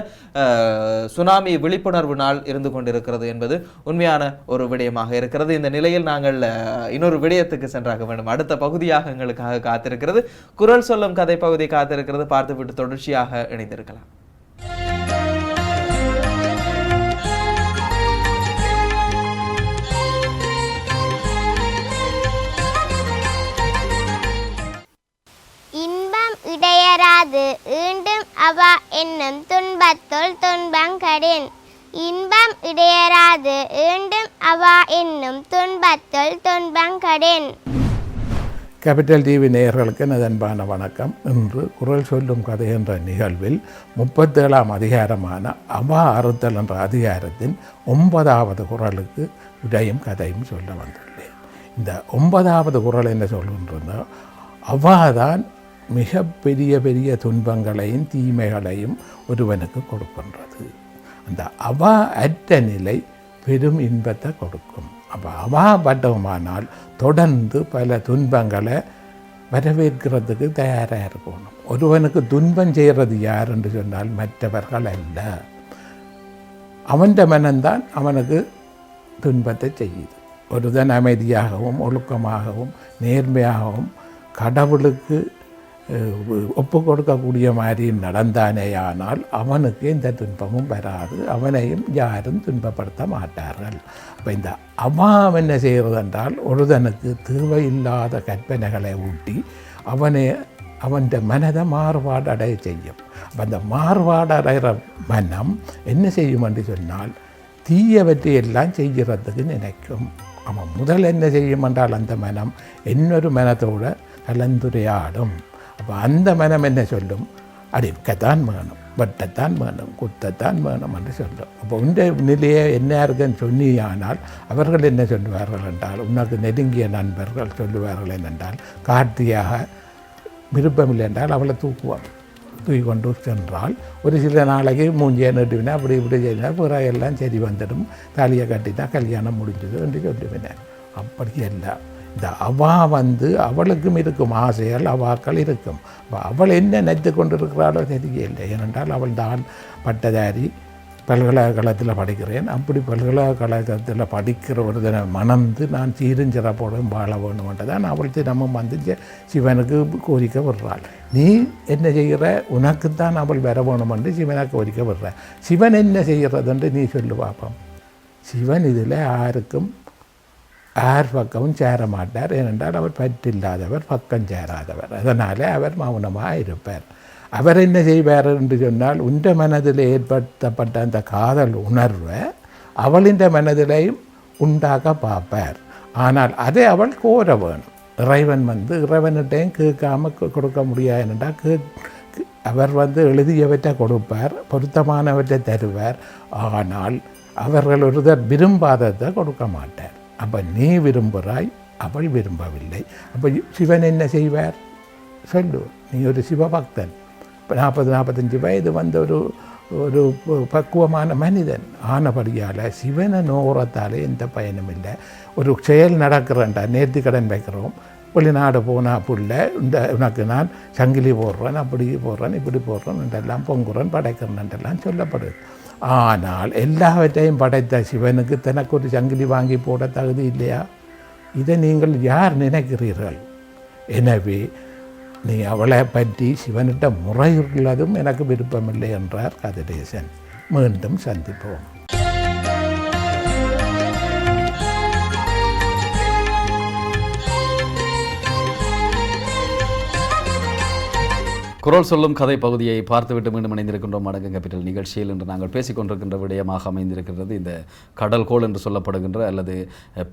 சுனாமி விழிப்புணர்வு நாள் இருந்து கொண்டிருக்கிறது என்பது உண்மையான ஒரு விடயமாக இருக்கிறது. இந்த நிலையில் நாங்கள் இன்னொரு விடயத்துக்கு சென்றாக வேண்டும். அடுத்த பகுதியாக எங்களுக்காக காத்திருக்கிறது. குரல் சொல்லும் கதை பகுதி காத்திருக்கிறது. பார்த்துவிட்டு தொடர்ச்சியாக இணைந்திருக்கலாம். இடையராது ஈண்டும் அவா என்னும் துன்பத்துள் துன்பங்கடின். இன்பம் இடையராது ஈண்டும் அவா என்னும் துன்பத்துள் துன்பங்கடின். கேபிட்டல் டிவி நேயர்களுக்கு எனது அன்பான வணக்கம். இன்று குரல் சொல்லும் கதை என்ற நிகழ்வில் 37ஆம் அதிகாரமான அவா அறுத்தல் என்ற அதிகாரத்தின் 9வது குரலுக்கு உரையும் கதையும் சொல்ல வந்துள்ளேன். இந்த 9வது குரல் என்ன சொல்கின்றன, அவாதான் மிக பெரிய பெரிய துன்பங்களையும் தீமைகளையும் ஒருவனுக்கு கொடுக்கின்றது. அந்த அவா அற்ற நிலை பெரும் இன்பத்தை கொடுக்கும். அப்போ அவாபட்டமானால் தொடர்ந்து பல துன்பங்களை வரவேற்கிறதுக்கு தயாராக இருக்கணும். ஒருவனுக்கு துன்பம் செய்கிறது யார் என்று சொன்னால் மற்றவர்கள் அல்ல, அவன் மனம்தான் அவனுக்கு துன்பத்தை செய்யுது. ஒருதன் அமைதியாகவும் ஒழுக்கமாகவும் நேர்மையாகவும் கடவுளுக்கு ஒப்பு கொடுக்கக்கூடிய மாதிரி நடந்தானேயானால் அவனுக்கு இந்த துன்பமும் வராது, அவனையும் யாரும் துன்பப்படுத்த மாட்டார்கள். அப்போ இந்த அவாம் என்ன செய்கிறது என்றால் ஒருதனுக்கு தேவையில்லாத கற்பனைகளை ஊட்டி அவன் மனதை மாறுபாடு அடைய செய்யும். அப்போ அந்த மாறுபாடு அடைகிற மனம் என்ன செய்யும் என்று சொன்னால் தீயவற்றை எல்லாம் செய்கிறதுக்கு நினைக்கும். அவன் முதல் என்ன செய்யும் என்றால் அந்த மனம் இன்னொரு மனத்தோடு கலந்துரையாடும். அப்போ அந்த மனம் என்ன சொல்லும், அடிக்கத்தான் வேணும், வெட்டத்தான் வேணும், குத்தத்தான் வேணும் என்று சொல்லும். அப்போ உண்ட நிலையை என்ன இருக்குன்னு சொன்னியானால் அவர்கள் என்ன சொல்லுவார்கள் என்றால், உனக்கு நெருங்கிய நண்பர்கள் சொல்லுவார்கள் என்னென்றால், கார்த்தியாக விருப்பமில்லை என்றால் அவளை தூக்குவாங்க. தூக்கி கொண்டு சென்றால் ஒரு சில நாளைக்கு மூஞ்சியை நட்டுவினா அப்படி இப்படி செய்தால் பிறகு எல்லாம் சரி வந்துடும், தாலியை கட்டினா கல்யாணம் முடிஞ்சது என்று சொல்லுவினேன். அப்படி எல்லாம் இந்த அவா அவளுக்கும் இருக்கும் ஆசைகள், அவாக்கள் இருக்கும். அவள் என்ன நினைத்து கொண்டிருக்கிறாளோ தெரியவில்லை. ஏனென்றால் அவள் தான் பட்டதாரி, பல்கலைக்கழகத்தில் படிக்கிறேன். அப்படி பல்கலைக்கழகத்தில் படிக்கிற ஒரு தினம் மணந்து நான் சீருஞ்சிறப்போடும் வாழ வேணுமென்று தான் அவள் தினமும் சிவனுக்கு கோரிக்கை விடுறாள். நீ என்ன செய்கிற, உனக்குத்தான் அவள் வர வேணுமென்று சிவனை கோரிக்கை விடுற. சிவன் என்ன செய்கிறதுன்று நீ சொல்லு பார்ப்போம். சிவன் இதில் யார் பக்கமும் சேர மாட்டார். ஏனென்றால் அவர் பற்றில்லாதவர், பக்கம் சேராதவர். அதனால் அவர் மௌனமாக இருப்பார். அவர் என்ன செய்வார் என்று சொன்னால் உண்ட மனதில் ஏற்படுத்தப்பட்ட அந்த காதல் உணர்வை அவளின் மனதிலையும் உண்டாக்க பார்ப்பார். ஆனால் அதை அவள் கோர வேணும். இறைவன் இறைவனிட்டையும் கேட்காம கொடுக்க முடியாது. என்றால் அவர் எழுதியவற்றை கொடுப்பார், பொருத்தமானவற்றை தருவார். ஆனால் அவர்கள் ஒருத்தர் விரும்பாததை கொடுக்க மாட்டார். அப்போ நீ விரும்புகிறாய், அவள் விரும்பவில்லை. அப்போ சிவன் என்ன செய்வார் சொல்லு. நீ ஒரு சிவபக்தன், இப்போ 40-45 வயது ஒரு பக்குவமான மனிதன் ஆனபடியால் சிவனை நோரத்தாலே எந்த பயனும் இல்லை. ஒரு செயல் நடக்கிறேன்டா, நேர்த்தி கடன் வைக்கிறோம், வெளிநாடு போனால் புள்ள உனக்கு நான் சங்கிலி போடுறேன், அப்படி போடுறேன், இப்படி போடுறேன் என்றெல்லாம் பொங்குறேன், படைக்கிறேன் என்றெல்லாம் சொல்லப்படுது. ஆனால் எல்லாவற்றையும் படைத்த சிவனுக்கு தனக்கு ஒரு சங்கிலி வாங்கி போட தகுதி இல்லையா? இதை நீங்கள் யார் நினைக்கிறீர்கள்? எனவே நீ அவளை பற்றி சிவனிட்ட முறையுள்ளதும் எனக்கு விருப்பமில்லை என்றார் கதிரேசன். மீண்டும் சந்திப்போம். குரல் சொல்லும் கதை பகுதியை பார்த்துவிட்டு மீண்டும் இணைந்திருக்கின்றோம் வணக்கம் கேபிட்டல் நிகழ்ச்சியில். இன்று நாங்கள் பேசிக்கொண்டிருக்கின்ற விடயமாக அமைந்திருக்கின்றது இந்த கடல்கோள் என்று சொல்லப்படுகின்ற அல்லது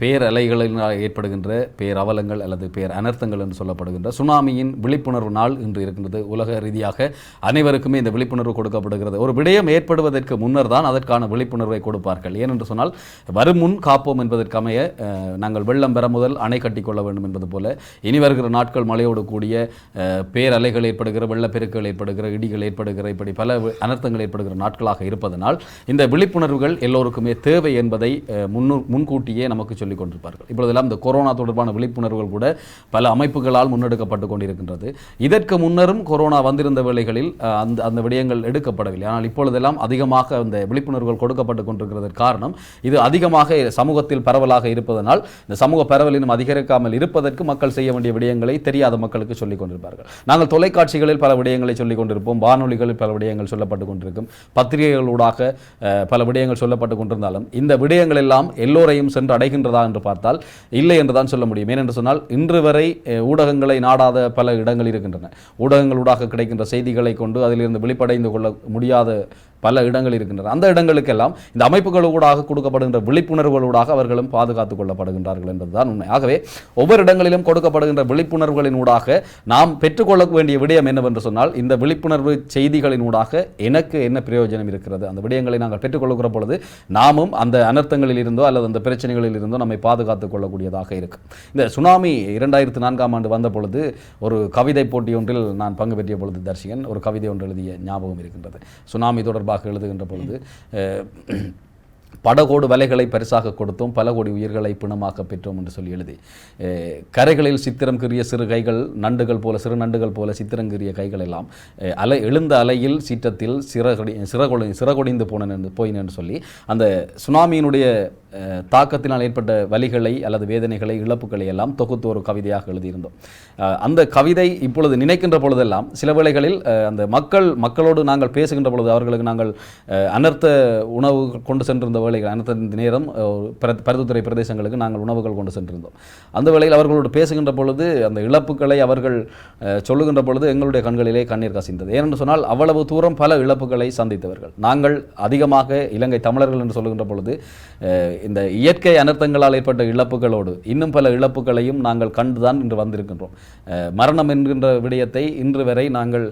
பேரலைகளில் ஏற்படுகின்ற பேரவலங்கள் அல்லது பேர் அனர்த்தங்கள் என்று சொல்லப்படுகின்ற சுனாமியின் விழிப்புணர்வு நாள் இன்று இருக்கின்றது. உலக ரீதியாக அனைவருக்குமே இந்த விழிப்புணர்வு கொடுக்கப்படுகிறது. ஒரு விடயம் ஏற்படுவதற்கு முன்னர் தான் அதற்கான விழிப்புணர்வை கொடுப்பார்கள். ஏனென்று சொன்னால் வரும் முன் காப்போம் என்பதற்கமைய நாங்கள் வெள்ளம் பெற முதல் அணை கட்டிக்கொள்ள வேண்டும் என்பது போல இனி வருகிற நாட்கள் மழையோடு கூடிய பேரலைகள் ஏற்படுகிற வெள்ளப்பெருக்குகள் ஏற்படுகிற இடிகள் ஏற்படுகிற இப்படி பல அனர்த்தங்கள் ஏற்படுகிற நாட்களாக இருப்பதனால் இந்த விழிப்புணர்வுகள் எல்லோருக்குமே தேவை என்பதை முன்கூட்டியே நமக்கு சொல்லிக் கொண்டிருப்பார்கள். இப்பொழுதெல்லாம் இந்த கொரோனா தொடர்பான விழிப்புணர்வுகள் கூட பல அமைப்புகளால் முன்னெடுக்கப்பட்டு கொண்டிருக்கின்றது. இதற்கு முன்னரும் கொரோனா வந்திருந்த வேளைகளில் அந்த விடயங்கள் எடுக்கப்படவில்லை. ஆனால் இப்பொழுதெல்லாம் அதிகமாக அந்த விழிப்புணர்வுகள் கொடுக்கப்பட்டு கொண்டிருக்கிறது. காரணம் இது அதிகமாக சமூகத்தில் பரவலாக இருப்பதனால் இந்த சமூக பரவலினும் அதிகரிக்காமல் இருப்பதற்கு மக்கள் செய்ய வேண்டிய விடயங்களை தெரியாத மக்களுக்கு சொல்லிக் கொண்டிருப்பார்கள். நாங்கள் தொலைக்காட்சிகளில் பல பல விடயங்களை சொல்லிக் கொண்டிருப்போம், வானொலிகளில் பல விடயங்கள் சொல்லப்பட்டு கொண்டிருக்கும், பத்திரிகைகளூடாக பல விடயங்கள் சொல்லப்பட்டு கொண்டிருந்தாலும் இந்த விடயங்கள் எல்லாம் எல்லோரையும் சென்று அடைகின்றதா என்று பார்த்தால் இல்லை என்று தான் சொல்ல முடியும். ஏனென்று சொன்னால் இன்று வரை ஊடகங்களை நாடாத பல இடங்கள் இருக்கின்றன. ஊடகங்களூடாக கிடைக்கின்ற செய்திகளை கொண்டு அதிலிருந்து வெளிப்படைந்து கொள்ள முடியாத பல இடங்கள் இருக்கின்றன. அந்த இடங்களுக்கெல்லாம் இந்த அமைப்புகளூடாக கொடுக்கப்படுகின்ற விழிப்புணர்வுகளூடாக அவர்களும் பாதுகாத்துக் கொள்ளப்படுகின்றார்கள் என்பதுதான் உண்மை. ஆகவே ஒவ்வொரு இடங்களிலும் கொடுக்கப்படுகின்ற விழிப்புணர்வுகளினூடாக நாம் பெற்றுக்கொள்ள வேண்டிய விடயம் என்னவென்று சொன்னால், இந்த விழிப்புணர்வு செய்திகளினூடாக எனக்கு என்ன பிரயோஜனம் இருக்கிறது, அந்த விடயங்களை நாங்கள் பெற்றுக்கொள்கிற பொழுது நாமும் அந்த அனர்த்தங்களில் இருந்தோ அல்லது அந்த பிரச்சனைகளில் இருந்தோ நம்மை பாதுகாத்துக் கொள்ளக்கூடியதாக இருக்கும். இந்த சுனாமி 2004ஆம் ஆண்டு வந்த பொழுது ஒரு கவிதை போட்டி ஒன்றில் நான் பங்கு பெற்றிய பொழுது தர்ஷிகன் ஒரு கவிதை ஒன்று எழுதிய ஞாபகம் இருக்கின்றது. சுனாமி தொடர்பாக எழுதுகின்ற பொழுது படகோடு வலைகளை பரிசாக கொடுத்தோம், பல கோடி உயிர்களை பிணமாக பெற்றோம் என்று சொல்லி எழுதி, கரைகளில் சித்திரம் கீறிய சிறு கைகள், நண்டுகள் போல சிறு நண்டுகள் போல சித்திரம் கீறிய கைகள் எல்லாம் எழுந்த அலையில் சீற்றத்தில் சிறகொடிந்து போயின என்று சொல்லி அந்த சுனாமியினுடைய தாக்கத்தினால் ஏற்பட்ட வலிகளை அல்லது வேதனைகளை, இழப்புகளை எல்லாம் தொகுத்து ஒரு கவிதையாக எழுதியிருந்தோம். அந்த கவிதை இப்பொழுது நினைக்கின்ற பொழுதெல்லாம் சில வேளைகளில் அந்த மக்களோடு நாங்கள் பேசுகின்ற பொழுது அவர்களுக்கு நாங்கள் அனர்த்த உணவு கொண்டு சென்றிருந்த வேளைகள், அனர்த்த நேரம் பருத்தித்துறை பிரதேசங்களுக்கு நாங்கள் உணவுகள் கொண்டு சென்றிருந்தோம். அந்த வேளையில் அவர்களோடு பேசுகின்ற பொழுது அந்த இழப்புகளை அவர்கள் சொல்லுகின்ற பொழுது எங்களுடைய கண்களிலே கண்ணீர் கசிந்தது. ஏனென்று சொன்னால் அவ்வளவு தூரம் பல இழப்புகளை சந்தித்தவர்கள் நாங்கள். அதிகமாக இலங்கை தமிழர்கள் என்று சொல்லுகின்ற பொழுது இந்த இயற்கை அனர்த்தங்களால் ஏற்பட்ட இழப்புகளோடு இன்னும் பல இழப்புகளையும் நாங்கள் கண்டுதான் இன்று வந்திருக்கின்றோம். மரணம் என்கின்ற விடயத்தை இன்று வரை நாங்கள்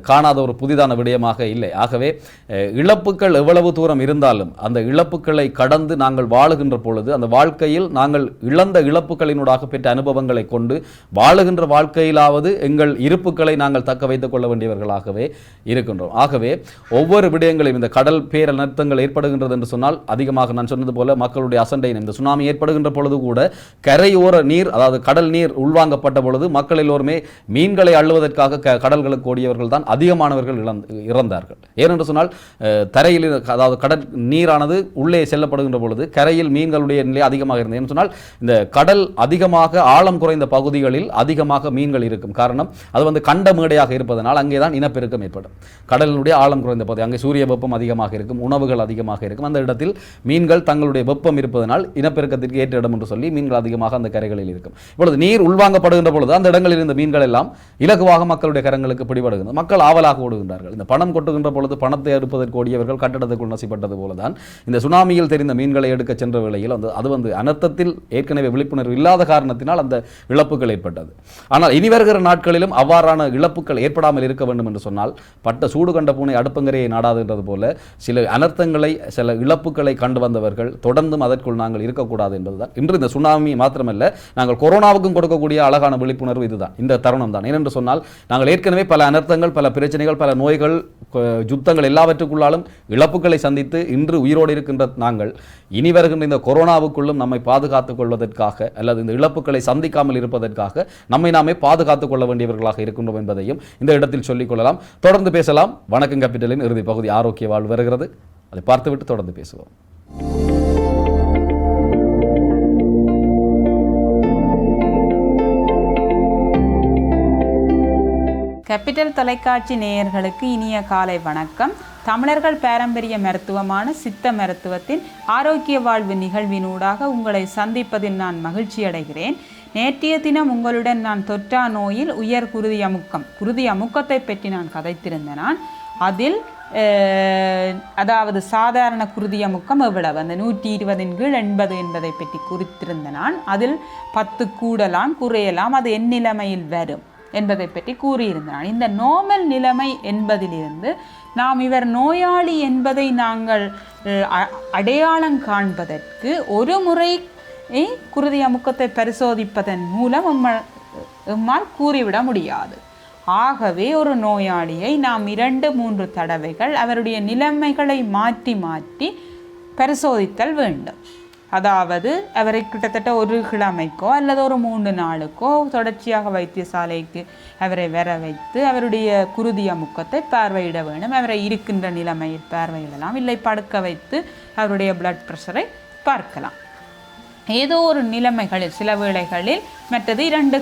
காணாத ஒரு புதிதான விடயமாக இல்லை. ஆகவே இழப்புகள் எவ்வளவு தூரம் இருந்தாலும் அந்த இழப்புகளை கடந்து நாங்கள் வாழுகின்ற பொழுது அந்த வாழ்க்கையில் நாங்கள் இழந்த இழப்புகளினூடாக பெற்ற அனுபவங்களை கொண்டு வாழுகின்ற வாழ்க்கையிலாவது எங்கள் இருப்புகளை நாங்கள் தக்க வைத்துக் கொள்ள வேண்டியவர்களாகவே இருக்கின்றோம். ஆகவே ஒவ்வொரு விடயங்களையும் இந்த கடல் பேரனர்த்தங்கள் ஏற்படுகின்றது என்று சொன்னால் அதிகமாக நான் சொன்னது போல மக்களுடைய அசண்டை, இந்த சுனாமி ஏற்படுகின்ற பொழுது கூட கரையோர நீர், அதாவது கடல் நீர் உள்வாங்கப்பட்ட பொழுது மக்கள் எல்லோருமே மீன்களை அள்ளுவதற்காக கடல்களுக்கு ஓடியவர்கள் தான் அதிகமானவர்கள் இறந்தார்கள். ஏனென்று சொன்னால் தரையில், அதாவது கடல் நீரானது உள்ளே செல்லப்படுகின்ற பொழுது கரையில் மீன்களுடைய நிலை அதிகமாக இருந்தது. என்று சொன்னால் இந்த கடல் அதிகமாக ஆழம் குறைந்த பகுதிகளில் அதிகமாக மீன்கள் இருக்கும். காரணம் அது கண்ட மேடையாக இருப்பதனால் அங்கே தான் இனப்பெருக்கம் ஏற்படும். கடலினுடைய ஆழம் குறைந்த பகுதி, அங்கே சூரிய வெப்பம் அதிகமாக இருக்கும், உணவுகள் அதிகமாக இருக்கும். அந்த இடத்தில் மீன்கள் தங்களுடைய வெப்பம் இருப்பதனால் இனப்பெருக்கத்திற்கு ஏற்ற இடம் என்று சொல்லி மீன்கள் அதிகமாக அந்த கரைகளில் இருக்கும். இப்பொழுது நீர் உள்வாங்கப்படுகின்ற பொழுது அந்த இடங்களில் இருந்த மீன்கள் எல்லாம் இலகுவாக மக்களுடைய கரங்களுக்கு பிடிபடுகிறது. மக்கள் ஆவலாக ஓடுகின்றார்கள். இந்த பணம் கொட்டுகின்ற பொழுது பணத்தை எடுப்பதற்கு ஓடியவர்கள் கட்டடத்துக்குள் நசிப்பட்டது போலதான் இந்த சுனாமியில் தெரிந்த மீன்களை எடுக்க சென்ற வேளையில் அது அனர்த்தத்தில் ஏற்கனவே விழிப்புணர்வு இல்லாத காரணத்தினால் அந்த இழப்புகள் ஏற்பட்டது. ஆனால் இனி வருகிற நாட்களிலும் அவ்வாறான இழப்புகள் ஏற்படாமல் இருக்க வேண்டும் என்று சொன்னால் பட்ட சூடு கண்ட பூனை அடுப்பங்கரையை நாடாதுன்றது போல சில அனர்த்தங்களை, சில இழப்புகளை கண்டு வந்தவர்கள் தொடர்ந்தும் அதற்குள் நாங்கள் இருக்கக்கூடாது என்பதுதான் இன்று இந்த சுனாமி மாத்திரமல்ல, நாங்கள் கொரோனாவுக்கும் கொடுக்கக்கூடிய அழகான விழிப்புணர்வு இதுதான், இந்த தருணம் தான். ஏனென்று சொன்னால் நாங்கள் ஏற்கனவே பல அனர்த்தங்கள், பல பிரச்சனைகள், பல நோய்கள், யுத்தங்கள் எல்லாவற்றுக்குள்ளாலும் இழப்புகளை சந்தித்து இன்று உயிரோடு இருக்கின்ற நாங்கள் இனி வருகின்ற இந்த கொரோனாவுக்குள்ளும் நம்மை பாதுகாத்துக் கொள்வதற்காக அல்லது இந்த இழப்புகளை சந்திக்காமல் இருப்பதற்காக நம்மை நாமே பாதுகாத்துக் கொள்ள வேண்டியவர்களாக இருக்கின்றோம் என்பதையும் இந்த இடத்தில் சொல்லிக் கொள்ளலாம். தொடர்ந்து பேசலாம். வணக்கம் கேபிட்டலின் இறுதி பகுதி ஆரோக்கிய வாழ்வு வருகிறது. அதை பார்த்துவிட்டு தொடர்ந்து பேசுவோம். கேபிட்டல் தொலைக்காட்சி நேயர்களுக்கு இனிய காலை வணக்கம். தமிழர்கள் பாரம்பரிய மருத்துவமான சித்த மருத்துவத்தின் ஆரோக்கிய வாழ்வு நிகழ்வினூடாக உங்களை சந்திப்பதில் நான் மகிழ்ச்சி அடைகிறேன். நேற்றைய தினம் உங்களுடன் நான் தொற்றா நோயில் உயர் குருதி அமுக்கத்தை பற்றி நான் கதைத்திருந்தேன். அதில் அதாவது சாதாரண குருதி அமுக்கம் எவ்வளவு, அந்த 120 கீழ் 80 என்பதை பற்றி குறித்திருந்த நான் அதில் 10 கூடலாம் குறையலாம், அது என் நிலைமையில் வரும் என்பதை பற்றி கூறியிருந்தான். இந்த நோமல் நிலைமை என்பதிலிருந்து நாம் இவர் நோயாளி என்பதை நாங்கள் அடையாளம் காண்பதற்கு ஒரு முறை குருதி அமுக்கத்தை பரிசோதிப்பதன் மூலம் எம்மால் கூறிவிட முடியாது. ஆகவே ஒரு நோயாளியை நாம் 2-3 தடவைகள் அவருடைய நிலைமைகளை மாற்றி மாற்றி பரிசோதித்தல் வேண்டும். அதாவது அவரை கிட்டத்தட்ட ஒரு கிழமைக்கோ அல்லது ஒரு 3 நாளுக்கோ தொடர்ச்சியாக வைத்தியசாலைக்கு அவரை வர வைத்து அவருடைய குருதி அமுக்கத்தை பார்வையிட வேண்டும். அவரை இருக்கின்ற நிலைமையில் பார்வையிடலாம், இல்லை படுக்க வைத்து அவருடைய பிளட் ப்ரெஷரை பார்க்கலாம். ஏதோ ஒரு நிலைமைகளில் சில வேளைகளில் மற்றது 2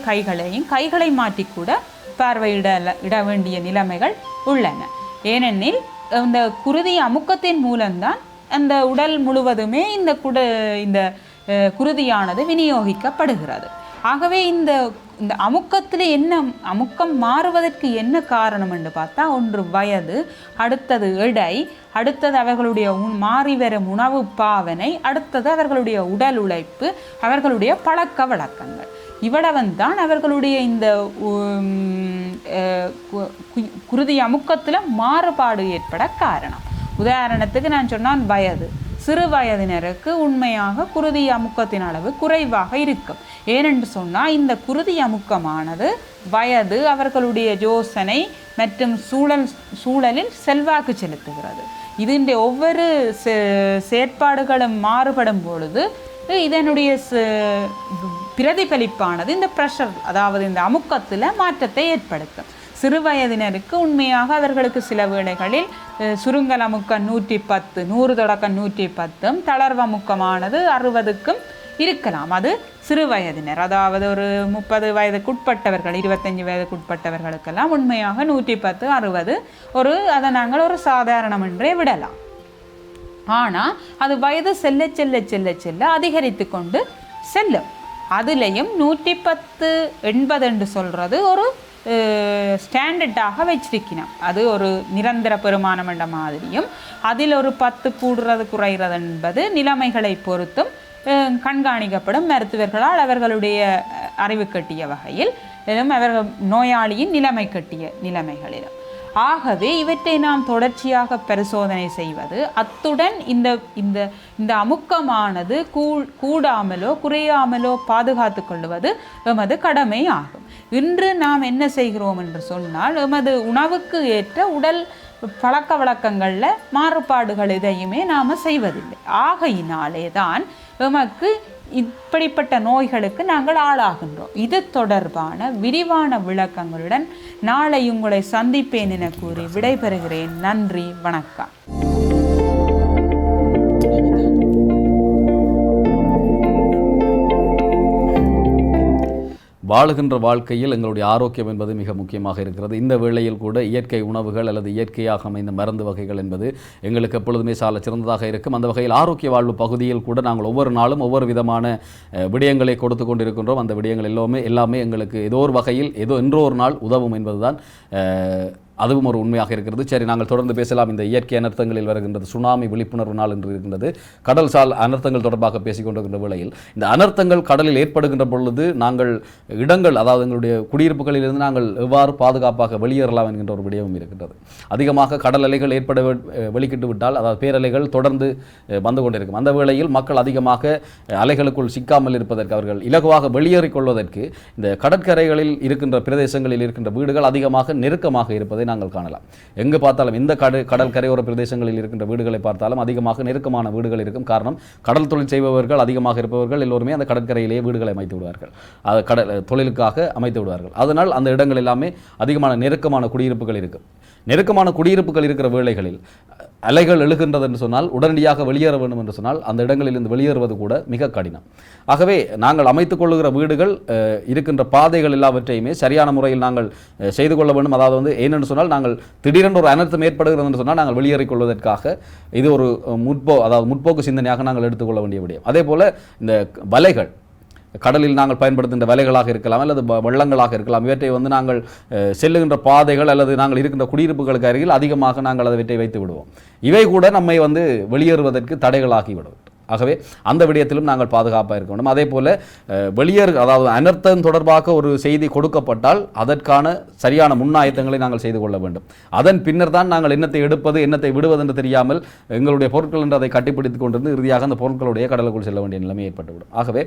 கைகளை மாற்றி கூட இட வேண்டிய நிலைமைகள் உள்ளன. ஏனெனில் இந்த குருதி அமுக்கத்தின் மூலம்தான் அந்த உடல் முழுவதுமே இந்த குருதியானது விநியோகிக்கப்படுகிறது. ஆகவே இந்த அமுக்கத்தில் அமுக்கம் மாறுவதற்கு என்ன காரணம் என்று பார்த்தா, ஒன்று வயது, அடுத்தது எடை, அடுத்தது அவர்களுடைய மாறி வரும் உணவு பாவனை, அடுத்தது அவர்களுடைய உடல் உழைப்பு, அவர்களுடைய பழக்க வழக்கங்கள். இவ்வளவன்தான் அவர்களுடைய இந்த குருதி அமுக்கத்தில் மாறுபாடு ஏற்பட காரணம். உதாரணத்துக்கு நான் சொன்னான் வயது. சிறு வயதினருக்கு உண்மையாக குருதி அமுக்கத்தின் அளவு குறைவாக இருக்கும். ஏனென்று சொன்னால் இந்த குருதி அமுக்கமானது வயது, அவர்களுடைய யோசனை மற்றும் சூழலில் செல்வாக்கு செலுத்துகிறது. இதன் ஒவ்வொரு செயற்பாடுகளும் மாறுபடும் பொழுது இதனுடைய பிரதிபலிப்பானது இந்த ப்ரெஷர், அதாவது இந்த அமுக்கத்தில் மாற்றத்தை ஏற்படுத்தும். சிறு வயதினருக்கு உண்மையாக அவர்களுக்கு சில வேளைகளில் சுருங்கல் அமுக்கம் 110, 100 தொடக்கம் 110, தளர்வமுக்கமானது 60க்கும் இருக்கலாம். அது சிறு வயதினர், அதாவது ஒரு 30 வயதுக்குட்பட்டவர்கள், 25 வயதுக்குட்பட்டவர்களுக்கெல்லாம் உண்மையாக 110, 60 அதை நாங்கள் ஒரு சாதாரணம் என்றே விடலாம். ஆனால் அது வயது செல்ல செல்ல செல்ல செல்ல அதிகரித்து கொண்டு செல்லும். அதுலேயும் 110, 80 என்று சொல்கிறது ஒரு ஸ்டாண்டர்டாக வச்சிருக்கணும். அது ஒரு நிரந்தர பெருமானம் என்ற மாதிரியும், அதில் ஒரு 10 கூடுறது குறைகிறது என்பது நிலைமைகளை பொறுத்தும் கண்காணிக்கப்படும் மருத்துவர்களால் அவர்களுடைய அறிவு கட்டிய வகையில், அவர்கள் நோயாளியின் நிலைமை கட்டிய நிலைமைகளிலும். ஆகவே இவற்றை நாம் தொடர்ச்சியாக பரிசோதனை செய்வது, அத்துடன் இந்த அமுக்கமானது கூடாமலோ குறையாமலோ பாதுகாத்து கொள்வது எமது கடமை ஆகும். இன்று நாம் என்ன செய்கிறோம் என்று சொன்னால், எமது உணவுக்கு ஏற்ற உடல் பழக்க வழக்கங்களில் மாறுபாடுகள் எதையுமே நாம் செய்வதில்லை. ஆகையினாலே தான் எமக்கு இப்படிப்பட்ட நோய்களுக்கு நாங்கள் ஆளாகின்றோம். இது தொடர்பான விரிவான விளக்கங்களுடன் நாளை உங்களை சந்திப்பேன் என கூறி விடைபெறுகிறேன். நன்றி, வணக்கம். வாழுகின்ற வாழ்க்கையில் எங்களுடைய ஆரோக்கியம் என்பது மிக முக்கியமாக இருக்கிறது. இந்த வேளையில் கூட இயற்கை உணவுகள் அல்லது இயற்கையாக அமைந்த மருந்து வகைகள் என்பது எங்களுக்கு எப்பொழுதுமே சால சிறந்ததாக இருக்கும். அந்த வகையில் ஆரோக்கிய வாழ்வு பகுதியில் கூட நாங்கள் ஒவ்வொரு நாளும் ஒவ்வொரு விதமான விடயங்களை கொடுத்து கொண்டிருக்கின்றோம். அந்த விடயங்கள் எல்லாமே எங்களுக்கு ஏதோ ஒரு வகையில் என்றோ ஒரு நாள் உதவும் என்பதுதான் அதுவும் ஒரு உண்மையாக இருக்கிறது. சரி, நாங்கள் தொடர்ந்து பேசலாம். இந்த இயற்கை அனர்த்தங்களில் வருகின்றது சுனாமி விழிப்புணர்வு நாள் என்று இருக்கின்றது. கடல் சால் அனர்த்தங்கள் தொடர்பாக பேசிக்கொண்டிருக்கின்ற வேளையில் இந்த அனர்த்தங்கள் கடலில் ஏற்படுகின்ற பொழுது நாங்கள் இடங்கள், அதாவது எங்களுடைய குடியிருப்புகளிலிருந்து நாங்கள் எவ்வாறு பாதுகாப்பாக வெளியேறலாம் என்கின்ற ஒரு விடயமும் இருக்கின்றது. அதிகமாக கடல் அலைகள் வெளிக்கிட்டு விட்டால், அதாவது பேரலைகள் தொடர்ந்து வந்து கொண்டிருக்கும். அந்த வேளையில் மக்கள் அதிகமாக அலைகளுக்குள் சிக்காமல் இருப்பதற்கு, அவர்கள் இலகுவாக வெளியேறிக் கொள்வதற்கு இந்த கடற்கரைகளில் இருக்கின்ற பிரதேசங்களில் இருக்கின்ற வீடுகள் அதிகமாக நெருக்கமாக இருப்பதை நாங்கள் காணலாம். எங்கு பார்த்தாலும் இந்த கடல் கரையோர பிரதேசங்களில் இருக்கின்ற வீடுகளை பார்த்தாலும் அதிகமாக நெருக்கமான வீடுகள் இருக்கும். காரணம், கடல் தொழில் செய்பவர்கள் அதிகமாக இருப்பவர்கள் எல்லோருமே அந்த கடற்கரையிலேயே வீடுகளை அமைத்து விடுவார்கள், அது தொழிலுக்காக அமைத்து விடுவார்கள். அதனால் அந்த இடங்கள் எல்லாமே அதிகமான நெருக்கமான குடியிருப்புகள் இருக்கும். நெருக்கமான குடியிருப்புகள் இருக்கிற வேளைகளில் அலைகள் எழுகின்றது என்று சொன்னால், உடனடியாக வெளியேற வேண்டும் என்று சொன்னால் அந்த இடங்களிலிருந்து வெளியேறுவது கூட மிக கடினம். ஆகவே நாங்கள் அமைத்துக் கொள்ளுகிற வீடுகள் இருக்கின்ற பாதைகள் எல்லாவற்றையுமே சரியான முறையில் நாங்கள் செய்து கொள்ள வேண்டும். அதாவது ஏனென்று சொன்னால், நாங்கள் திடீரென்று ஒரு அனர்த்தம் ஏற்படுகிறது என்று சொன்னால் நாங்கள் வெளியேறிக் கொள்வதற்காக இது ஒரு முற்போக்கு சிந்தனையாக நாங்கள் எடுத்துக்கொள்ள வேண்டிய விடயம். அதே போல இந்த வலைகள், கடலில் நாங்கள் பயன்படுத்துகின்ற வலைகளாக இருக்கலாம் அல்லது வள்ளங்களாக இருக்கலாம், இவற்றை நாங்கள் செல்லுகின்ற பாதைகள் அல்லது நாங்கள் இருக்கின்ற குடியிருப்புகளுக்கு அருகில் அதிகமாக நாங்கள் அதை வைத்து விடுவோம். இவை கூட நம்மை வெளியேறுவதற்கு தடைகளாகிவிடும். ஆகவே அந்த விடயத்திலும் நாங்கள் பாதுகாப்பாக இருக்க வேண்டும். அதே போல அதாவது அனர்த்தம் தொடர்பாக ஒரு செய்தி கொடுக்கப்பட்டால் அதற்கான சரியான முன்னாயத்தங்களை நாங்கள் செய்து கொள்ள வேண்டும். அதன் பின்னர் தான் நாங்கள் என்னத்தை எடுப்பது என்னத்தை விடுவது என்று தெரியாமல் எங்களுடைய பொருட்கள் என்று அதை கட்டிப்பிடித்துக் கொண்டிருந்து இறுதியாக அந்த பொருட்களுடைய கடலுக்குள் செல்ல வேண்டிய நிலைமை ஏற்பட்டுவிடும். ஆகவே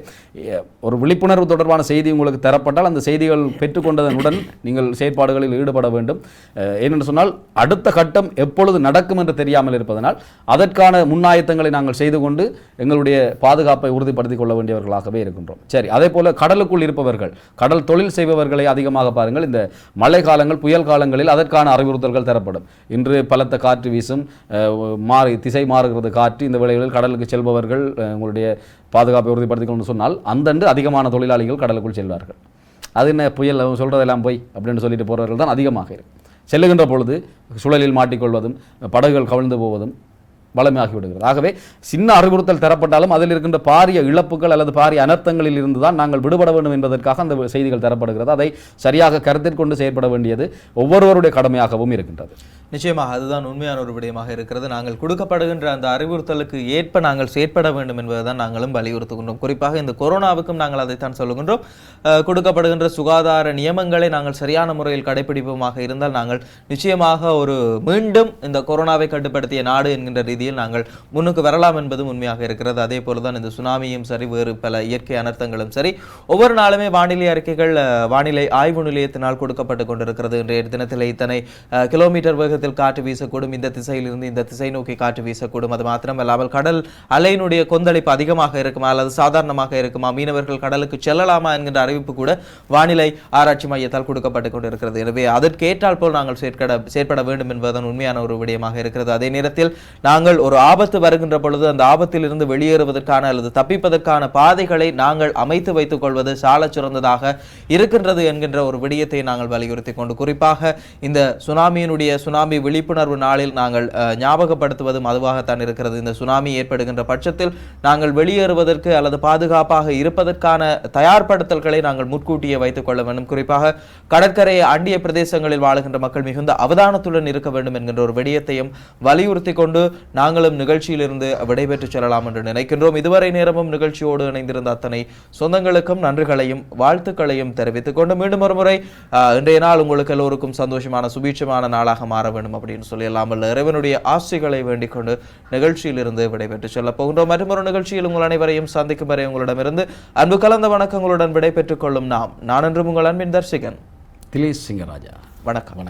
ஒரு விழிப்புணர்வு தொடர்பான செய்தி உங்களுக்கு தரப்பட்டால் அந்த செய்திகள் பெற்றுக்கொண்டதனுடன் நீங்கள் செயற்பாடுகளில் ஈடுபட வேண்டும். ஏனென்று சொன்னால், அடுத்த கட்டம் எப்பொழுது நடக்கும் என்று தெரியாமல் இருப்பதனால் அதற்கான முன்னாயத்தங்களை நாங்கள் செய்து கொண்டு எங்களுடைய பாதுகாப்பை உறுதிப்படுத்திக் கொள்ள வேண்டியவர்களாகவே இருக்கின்றோம். சரி, அதே போல கடலுக்குள் இருப்பவர்கள், கடல் தொழில் செய்பவர்களை அதிகமாக பாருங்கள். இந்த மழை காலங்கள், புயல் காலங்களில் அதற்கான அறிவுறுத்தல்கள் தரப்படும். இன்று பலத்த காற்று வீசும், திசை மாறுகிறது காற்று, இந்த வேளைகளில் கடலுக்கு செல்பவர்கள் உங்களுடைய பாதுகாப்பை உறுதிப்படுத்திக் கொண்டு சொன்னால் அந்தண்டு அதிகமான தொழிலாளிகள் கடலுக்குள் செல்வார்கள். அது என்ன புயல் அவங்க சொல்கிறதெல்லாம் போய் அப்படின்னு சொல்லிட்டு போகிறவர்கள் தான் அதிகமாக இருக்கும். செல்லுகின்ற பொழுது சுழலில் மாட்டிக்கொள்வதும் படகுகள் கவிழ்ந்து போவதும் வளமையாகி விடுகிறது. ஆகவே சின்ன அறிவுறுத்தல் தரப்பட்டாலும் அதில் இருக்கின்ற பாரிய இழப்புகள் அல்லது பாரிய அனர்த்தங்களில் இருந்து தான் நாங்கள் விடுபட வேண்டும் என்பதற்காக அந்த செய்திகள் தரப்படுகிறது. அதை சரியாக கருத்தில் கொண்டு செயற்பட வேண்டியது ஒவ்வொருவருடைய கடமையாகவும் இருக்கின்றது. நிச்சயமாக அதுதான் உண்மையான ஒரு விடயமாக இருக்கிறது. நாங்கள் கொடுக்கப்படுகின்ற அந்த அறிவுறுத்தலுக்கு ஏற்ப நாங்கள் செயற்பட வேண்டும் என்பதுதான் நாங்களும் வலியுறுத்துகின்றோம். குறிப்பாக இந்த கொரோனாவுக்கும் நாங்கள் அதைத்தான் சொல்லுகின்றோம். கொடுக்கப்படுகின்ற சுகாதார நியமங்களை நாங்கள் சரியான முறையில் கடைபிடிப்போமாக இருந்தால் நாங்கள் நிச்சயமாக ஒரு மீண்டும் இந்த கொரோனாவை கட்டுப்படுத்திய நாடு என்கின்ற ரீதியில் நாங்கள் முன்னுக்கு வரலாம் என்பதும் உண்மையாக இருக்கிறது. அதே போலதான் இந்த சுனாமியும் சரி, வேறு பல இயற்கை அனர்த்தங்களும் சரி, ஒவ்வொரு நாளுமே வானிலை அறிக்கைகள் வானிலை ஆய்வு நிலையத்தினால் கொடுக்கப்பட்டு கொண்டிருக்கிறது. இன்றைய தினத்தில் இத்தனை கிலோமீட்டர் வேகத்தில் காற்று வீசக்கூடும், இந்த திசையிலிருந்து இந்த திசை நோக்கி காற்று வீசக்கூடும். அது மாத்திரமல்லாமல் கடல் அலையினுடைய கொந்தளிப்பு அதிகமாக இருக்குமா அல்லது சாதாரணமாக இருக்குமா, மீனவர்கள் கடலுக்கு செல்லலாமா என்கின்ற அறிவிப்பு கூட வானிலை ஆராய்ச்சி மையத்தால் கொடுக்கப்பட்டு கொண்டிருக்கிறது. எனவே அதற்கேற்றால் போல் நாங்கள் செயற்பட வேண்டும் என்பதுதான் உண்மையான ஒரு விடயமாக இருக்கிறது. அதே நேரத்தில் நாங்கள் ஒரு ஆபத்து வருகின்ற பொழுது அந்த ஆபத்திலிருந்து வெளியேறுவதற்கான அல்லது தப்பிப்பதற்கான பாதைகளை நாங்கள் அமைத்து வைத்துக் கொள்வது சால சிறந்ததாக இருக்கின்றது என்கின்ற ஒரு விடயத்தை நாங்கள் வலியுறுத்தி கொண்டு, குறிப்பாக இந்த சுனாமி விழிப்புணர்வு நாளில் நாங்கள் ஞாபகப்படுத்துவதும் அதுவாகத்தான் இருக்கிறது. இந்த சுனாமி ஏற்படுகின்ற பட்சத்தில் நாங்கள் வெளியேறுவதற்கு அல்லது பாதுகாப்பாக இருப்பதற்கான தயார்படுத்தல்களை நாங்கள் முன்கூட்டியே வைத்துக் கொள்ள வேண்டும். குறிப்பாக கடற்கரையை அண்டிய பிரதேசங்களில் வாழுகின்ற மக்கள் மிகுந்த அவதானத்துடன் இருக்க வேண்டும் என்கின்ற ஒரு விடயத்தையும் வலியுறுத்தி கொண்டு நாங்களும் நிகழ்ச்சியிலிருந்து விடைபெற்று செல்லலாம் என்று நினைக்கின்றோம். இதுவரை நேரமும் நிகழ்ச்சியோடு இணைந்திருந்த அத்தனை சொந்தங்களுக்கும் நன்றிகளையும் வாழ்த்துக்களையும் தெரிவித்துக் கொண்டு மீண்டும் ஒரு முறை இன்றைய நாள் உங்களுக்கு எல்லோருக்கும் சந்தோஷமான சுபீட்சமான நாளாக மாற வேண்டும் அப்படின்னு சொல்லி இல்லாமல் இறைவனுடைய ஆசைகளை வேண்டிக் கொண்டு நிகழ்ச்சியிலிருந்து விடைபெற்று செல்ல போகின்றோம். மற்றும் ஒரு நிகழ்ச்சியில் உங்கள் அனைவரையும் சந்திக்கும் வரை உங்களிடமிருந்து அன்பு கலந்த வணக்கங்களுடன் விடைபெற்றுக் கொள்ளும் நான் என்றும் உங்கள் அன்பின் தர்சிகன் திலீஷ் சிங்கராஜா. வணக்கம்.